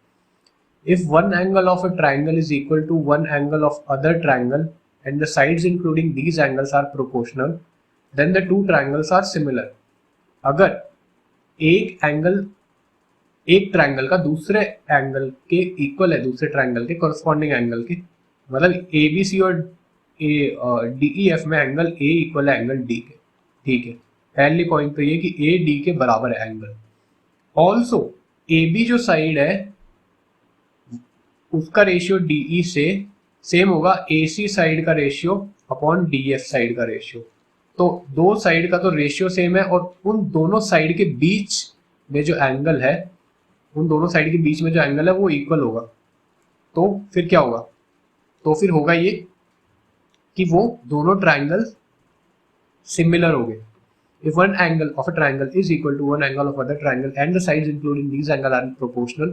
If one angle of a triangle is equal to one angle of other triangle and the sides including these angles are proportional then the two triangles are similar. अगर एक angle एक triangle का दूसरे angle के equal है, दूसरे triangle के corresponding angle के, मतलब ए बी सी और डी ई एफ में एंगल ए इक्वल है एंगल डी के, ठीक है। पहली पॉइंट तो ये कि ए डी के बराबर है एंगल। ऑल्सो ए बी जो साइड है उसका रेशियो डी ई से सेम होगा ए सी साइड का ratio upon D F side का रेशियो। तो दो साइड का तो रेशियो सेम है और उन दोनों साइड के बीच में जो एंगल है, उन दोनों साइड के बीच में जो एंगल है वो इक्वल होगा। तो फिर क्या होगा? तो फिर होगा ये कि वो दोनों ट्राइंगल सिमिलर हो गए। If one angle of a triangle is equal to one angle of other triangle and the sides including these angle are proportional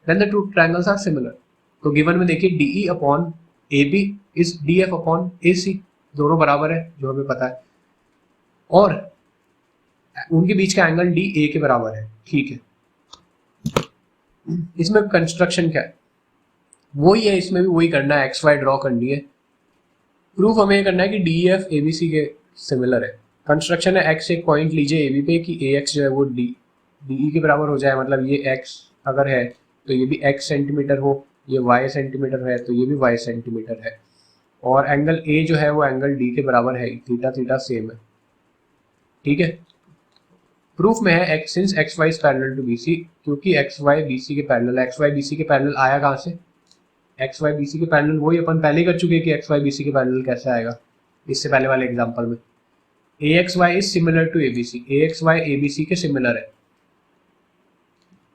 then the two triangles are similar. तो गिवन में देखिए DE upon A B is D F upon A C, दोनों बराबर है जो हमें पता है, और उनके बीच का एंगल डी ए के बराबर है, ठीक है। इसमें कंस्ट्रक्शन क्या है? वही है, इसमें भी वही करना है, एक्स वाई ड्रॉ करनी है। प्रूफ हमें ये करना है कि D F A B C के सिमिलर है। कंस्ट्रक्शन है, एक्स एक पॉइंट लीजिए ए बी पे कि ए एक्स जो है वो डी ई के बराबर हो जाए, मतलब ये एक्स अगर है तो ये भी एक्स सेंटीमीटर हो, ये वाई सेंटीमीटर है तो ये भी वाई सेंटीमीटर है, और एंगल ए जो है वो एंगल डी के बराबर है, थीटा थीटा सेम है, ठीक है। प्रूफ में है X since X Y is parallel to B C, क्योंकि एक्स वाई बी सी के पैरेलल है। एक्स वाई बी सी के पैरेलल आया कहाँ से? एक्स वाई बी सी के पैरेलल वही अपन पहले कर चुके हैं कि एक्स वाई बी सी के पैरेलल कैसे आएगा, इससे पहले वाले एग्जांपल में। A X Y is similar to A B C, A X Y A B C के सिमिलर है।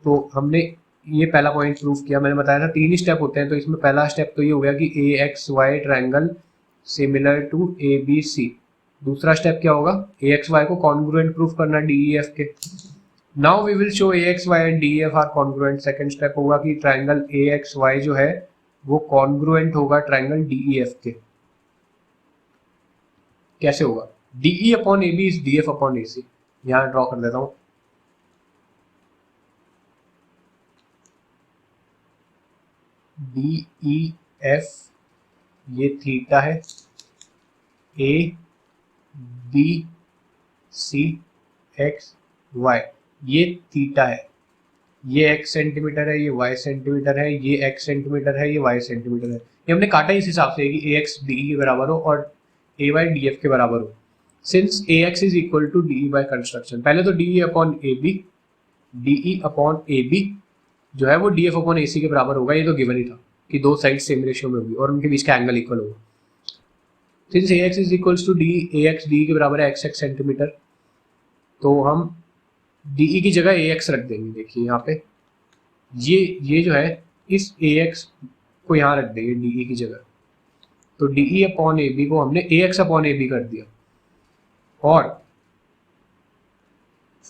तो हमने ये पहला पॉइंट प्रूफ किया, मैंने बताया था 3 ही स्टेप होते हैं, तो इसमें पहला स्टेप तो ये हो गया कि A X Y triangle similar to A B C. दूसरा स्टेप क्या होगा? ए एक्स वाई को कॉन्ग्रुएंट प्रूफ करना डी ई एफ के। Now we will show A X Y and D F are congruent. Second step होगा कि triangle A X Y जो है वो कॉन्ग्रुएंट होगा ट्राइंगल डी ई एफ के। कैसे होगा? D E upon A B is D F upon A C. यहां ड्रॉ कर देता हूं, डी ई एफ ये थीटा है, A B C X Y ये थीटा है, ये एक्स सेंटीमीटर है, ये वाई सेंटीमीटर है, ये एक्स सेंटीमीटर है, ये वाई सेंटीमीटर है। ये हमने काटा इस हिसाब से कि ए एक्स डी ई के बराबर हो और ए वाई डी एफ के बराबर हो। Since A X is equal to D E by construction, पहले तो D E upon A B, D E upon A B जो है वो D F upon A C के बराबर होगा। ये तो गिवन ही था कि दो साइड सेम रेशियो में होगी और उनके बीच का एंगल इक्वल होगा। Since A X is equals to D, A X D के बराबर है एक्स एक्स सेंटीमीटर, तो हम डी ई की जगह ए एक्स रख देंगे। देखिए यहाँ पे ये जो है इस ए एक्स को यहाँ रख देंगे डी ई की जगह, तो D E upon A B को हमने A X upon A B कर दिया। और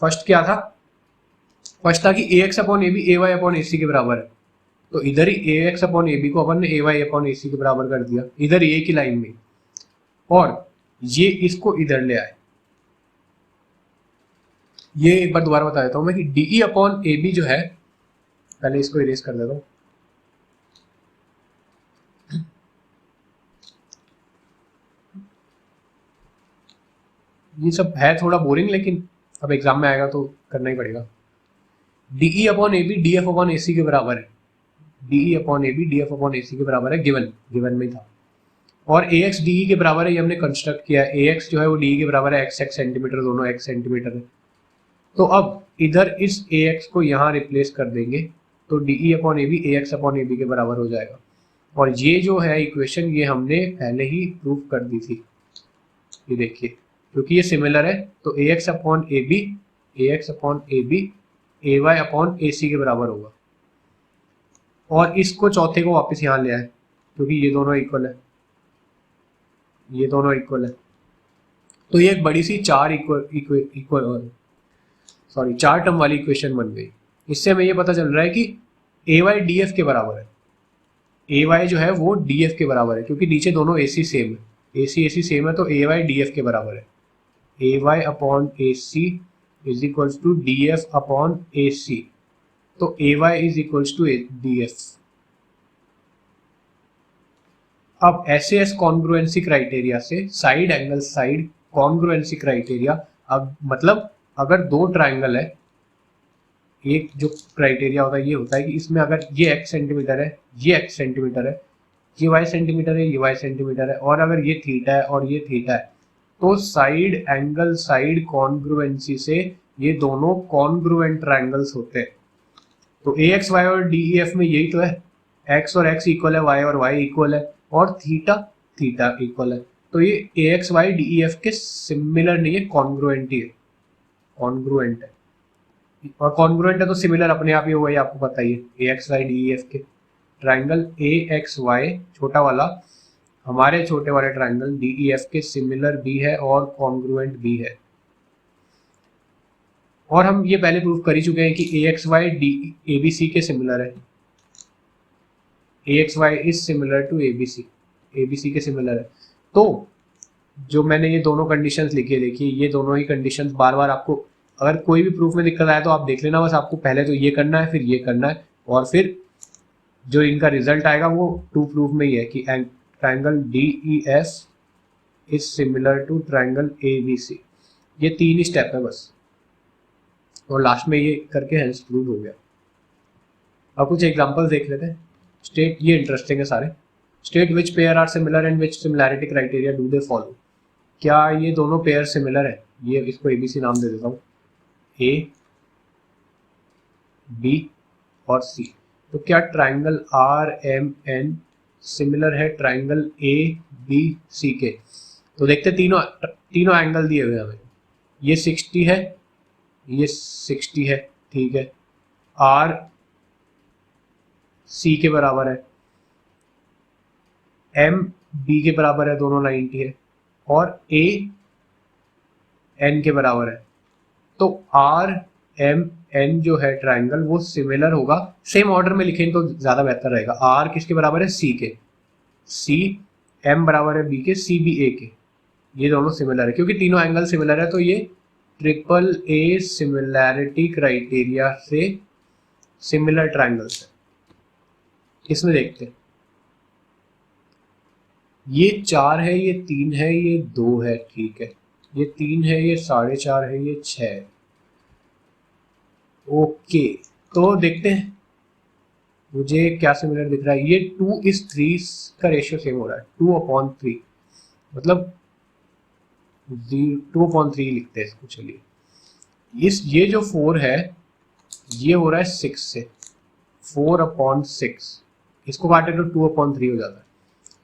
फर्स्ट क्या था? फर्स्ट था कि A X upon A B A Y upon A C के बराबर है, तो इधर ही A X upon A B को अपन ने ए वाई अपॉन ए सी के बराबर कर दिया, इधर ए की लाइन में, और ये इसको इधर ले आए। ये एक बार दोबारा बता देता हूं मैं कि D E upon A B जो है, पहले इसको इरेज कर देता हूं, ये सब है थोड़ा बोरिंग लेकिन अब एग्जाम में आएगा तो करना ही पड़ेगा। D E upon A B D F upon A C के बराबर है, D E upon A B D F upon A C के बराबर है, गिवन में था। और ए एक्स डी ई के बराबर है, ये हमने कंस्ट्रक्ट किया है। ए एक्स जो है वो डी ई के बराबर है, एक्स एक्स सेंटीमीटर, दोनों एक्स सेंटीमीटर है। तो अब इधर इस ए एक्स को यहाँ रिप्लेस कर देंगे, तो D E upon A B A X upon A B के बराबर हो जाएगा। और ये जो है इक्वेशन ये हमने पहले ही प्रूफ कर दी थी, ये देखिए, क्योंकि ये सिमिलर है तो A X upon A B A X upon A B A Y upon A C के बराबर होगा। और इसको चौथे को वापस यहाँ ले आए क्योंकि ये दोनों इक्वल है, ये दोनों इक्वल है। तो ये एक बड़ी सी चार टर्म वाली इक्वेशन बन गई। इससे हमें ये पता चल रहा है कि ए वाई डी एफ के बराबर है, ए वाई जो है वो डी एफ के बराबर है, क्योंकि नीचे दोनों ए सी सेम है। ए सी सेम है तो ए वाई डी एफ के बराबर है। A Y upon A C is equals to D F upon A C, तो A Y is equals to D F. अब ऐसे एस कॉन्ग्रुएंसी क्राइटेरिया से side angle side congruency criteria, अब मतलब अगर दो ट्राइंगल है, एक जो क्राइटेरिया होता है ये होता है कि इसमें अगर ये x सेंटीमीटर है, ये x सेंटीमीटर है, ये y सेंटीमीटर है, ये y सेंटीमीटर है, और अगर ये थीटा है और ये थीटा है, तो साइड एंगल साइड कॉन्ग्रुएंसी से ये दोनों कॉन्ग्रुएंट ट्राइंगल्स होते हैं। तो ax y और DEF में यही तो है, x और x इक्वल है, y और y इक्वल है, और थीटा थीटा इक्वल है। तो ये ax y DEF के सिमिलर नहीं है, कॉन्ग्रुएंट ही है, कॉन्ग्रुएंट है। और कॉन्ग्रुएंट है तो सिमिलर अपने आप ही होगा, ये आपको पता ही है। ax y DEF के ट्राइंगल ax y छोटा वाला हमारे छोटे वाले ट्राइंगल DEF के सिमिलर भी है और कॉन्ग्रुएंट भी है। और हम ये पहले प्रूव कर ही चुके हैं कि ax y ABC के सिमिलर है, ax y is similar to ABC के सिमिलर है। तो जो मैंने ये दोनों कंडीशंस लिखी है, देखिए ये दोनों ही कंडीशंस बार बार आपको, अगर कोई भी प्रूफ में दिक्कत आए तो आप देख लेना, बस आपको पहले तो ये करना है, फिर ये करना है, और फिर जो इनका रिजल्ट आएगा वो टू प्रूफ में ही है कि triangle DEF is similar to triangle ABC। ये तीन ही स्टेप है बस, और लास्ट में ये करके हेंस प्रूव हो गया। अब कुछ एग्जांपल्स देख लेते हैं। स्टेट, ये इंटरेस्टिंग है सारे। State which pair are similar and which similarity criteria do they follow. क्या ये दोनों पेयर सिमिलर है? ये इसको ABC नाम दे देता हूँ, A B और C। तो क्या ट्राइंगल RMN सिमिलर है ट्राइंगल ABC के? तो देखते तीनों एंगल दिए हुए हमें, ये 60 है, ये 60 है, ठीक है, R C के बराबर है, M B के बराबर है, दोनों 90 है, और A N के बराबर है। तो RMN जो है ट्राइंगल वो सिमिलर होगा, सेम ऑर्डर में लिखें तो ज्यादा बेहतर रहेगा। R किसके बराबर है? C के, C M बराबर है B के, C भी A के, ये दोनों सिमिलर है। क्योंकि तीनों एंगल सिमिलर है तो ये ट्रिपल A सिमिलैरिटी क्राइटेरिया से सिमिलर ट्राइंगल्स है। इसमें देखते हैं, ये 4 है, ये 3 है, ये 2 है, ठीक है, ये 3 है, ये 4.5 है, ये 6 है। ओके, तो देखते हैं मुझे क्या सिमिलर दिख रहा है। ये 2:3 का रेशियो सेम हो रहा है, 2/3, मतलब 2/3 लिखते हैं इसको। चलिए, ये जो 4 है ये हो रहा है 6 से, 4/6, इसको काटे तो 2/3 हो जाता है।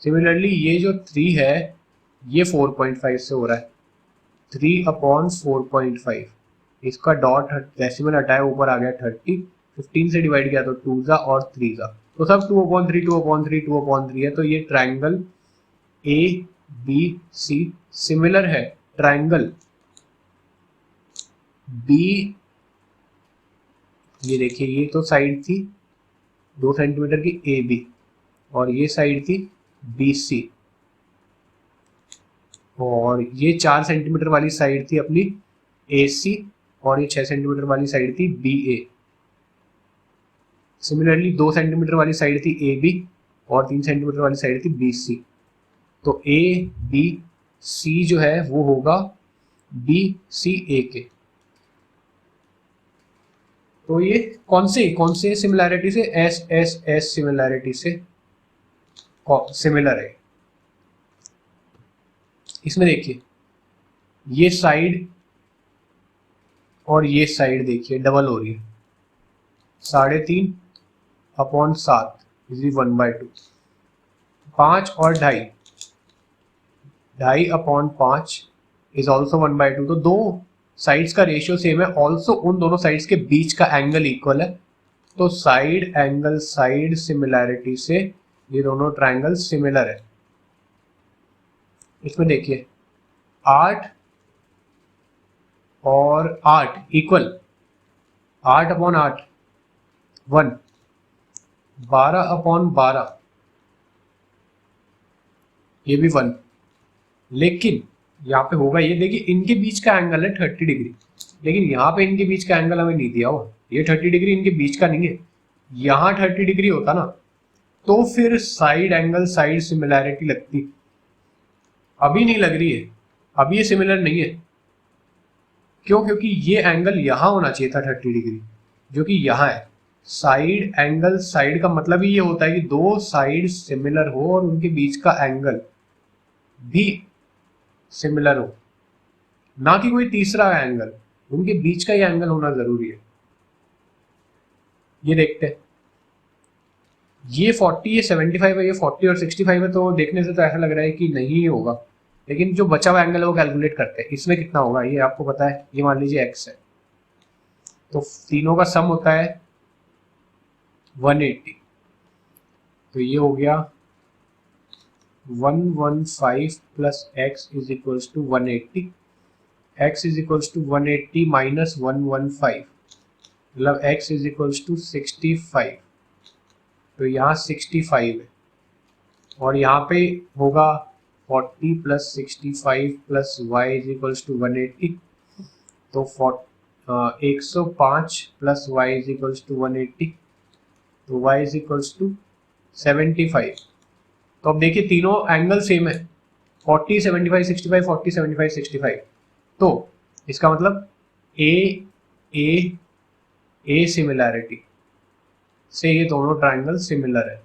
सिमिलरली ये जो 3 है ये 4.5 से हो रहा है, 3/4.5, इसका डॉट डेसिमल हटाया, ऊपर आ गया 30, 15 से डिवाइड किया तो 2 जा और 3 जा, तो सब 2/3 2/3 2/3 है। तो ये ट्राइंगल ABC सिमिलर है ट्राइंगल B। ये देखिए, ये तो साइड थी 2 सेंटीमीटर की AB, और ये साइड थी BC, और ये 4 सेंटीमीटर वाली साइड थी अपनी AC, और ये 6 सेंटीमीटर वाली साइड थी BA। सिमिलरली 2 सेंटीमीटर वाली साइड थी AB, और 3 सेंटीमीटर वाली साइड थी BC। तो ABC जो है वो होगा BCA के। तो ये कौन से सिमिलैरिटी से? SSS सिमिलैरिटी से सिमिलर है। इसमें देखिए, ये साइड और ये साइड देखिए डबल हो रही है, 3.5/7 इज 1/2, 5 और 2.5 इज ऑल्सो 1/2। तो दो साइड्स का रेशियो सेम है, ऑल्सो उन दोनों साइड्स के बीच का एंगल इक्वल है। तो साइड एंगल साइड सिमिलैरिटी से ये दोनों ट्राइंगल सिमिलर है। इसमें देखिए 8 और 8 इक्वल, 8/8 1, 12/12 ये भी 1, लेकिन यहाँ पे होगा ये, देखिए इनके बीच का एंगल है 30 डिग्री, लेकिन यहाँ पे इनके बीच का एंगल हमें नहीं दिया हुआ, ये 30 डिग्री इनके बीच का नहीं है। यहाँ 30 डिग्री होता ना तो फिर साइड एंगल साइड सिमिलैरिटी लगती, अभी नहीं लग रही है, अभी ये सिमिलर नहीं है। क्यों? क्योंकि ये एंगल यहाँ होना चाहिए था 30 डिग्री, जो कि यहाँ है। साइड एंगल साइड का मतलब ही ये होता है कि दो साइड सिमिलर हो और उनके बीच का एंगल भी सिमिलर हो, ना कि कोई तीसरा एंगल, उनके बीच का ही एंगल होना जरूरी है। ये देखते हैं, ये 40 ये 75 है, ये 40 और 65 है, तो देखने से तो ऐसा लग रहा है कि नहीं होगा, लेकिन जो बचा हुआ एंगल है वो कैलकुलेट करते हैं, इसमें कितना होगा ये आपको पता है, ये मान लीजिए x है, तो तीनों का सम होता है 180, तो ये हो गया 115 plus x is equals to 180, x is equals to 180 minus 115, मतलब x इज इक्वल्स टू 65, तो यहाँ 65 है, और यहाँ पे होगा 40 plus 65 plus y is equals to 180, तो 105 plus y is equals to 180, तो y इज इक्वल्स टू 75। तो अब देखिए तीनों एंगल सेम है, 40 75 65 40 75 65, तो इसका मतलब ए सिमिलैरिटी से ये दोनों ट्राइंगल सिमिलर है।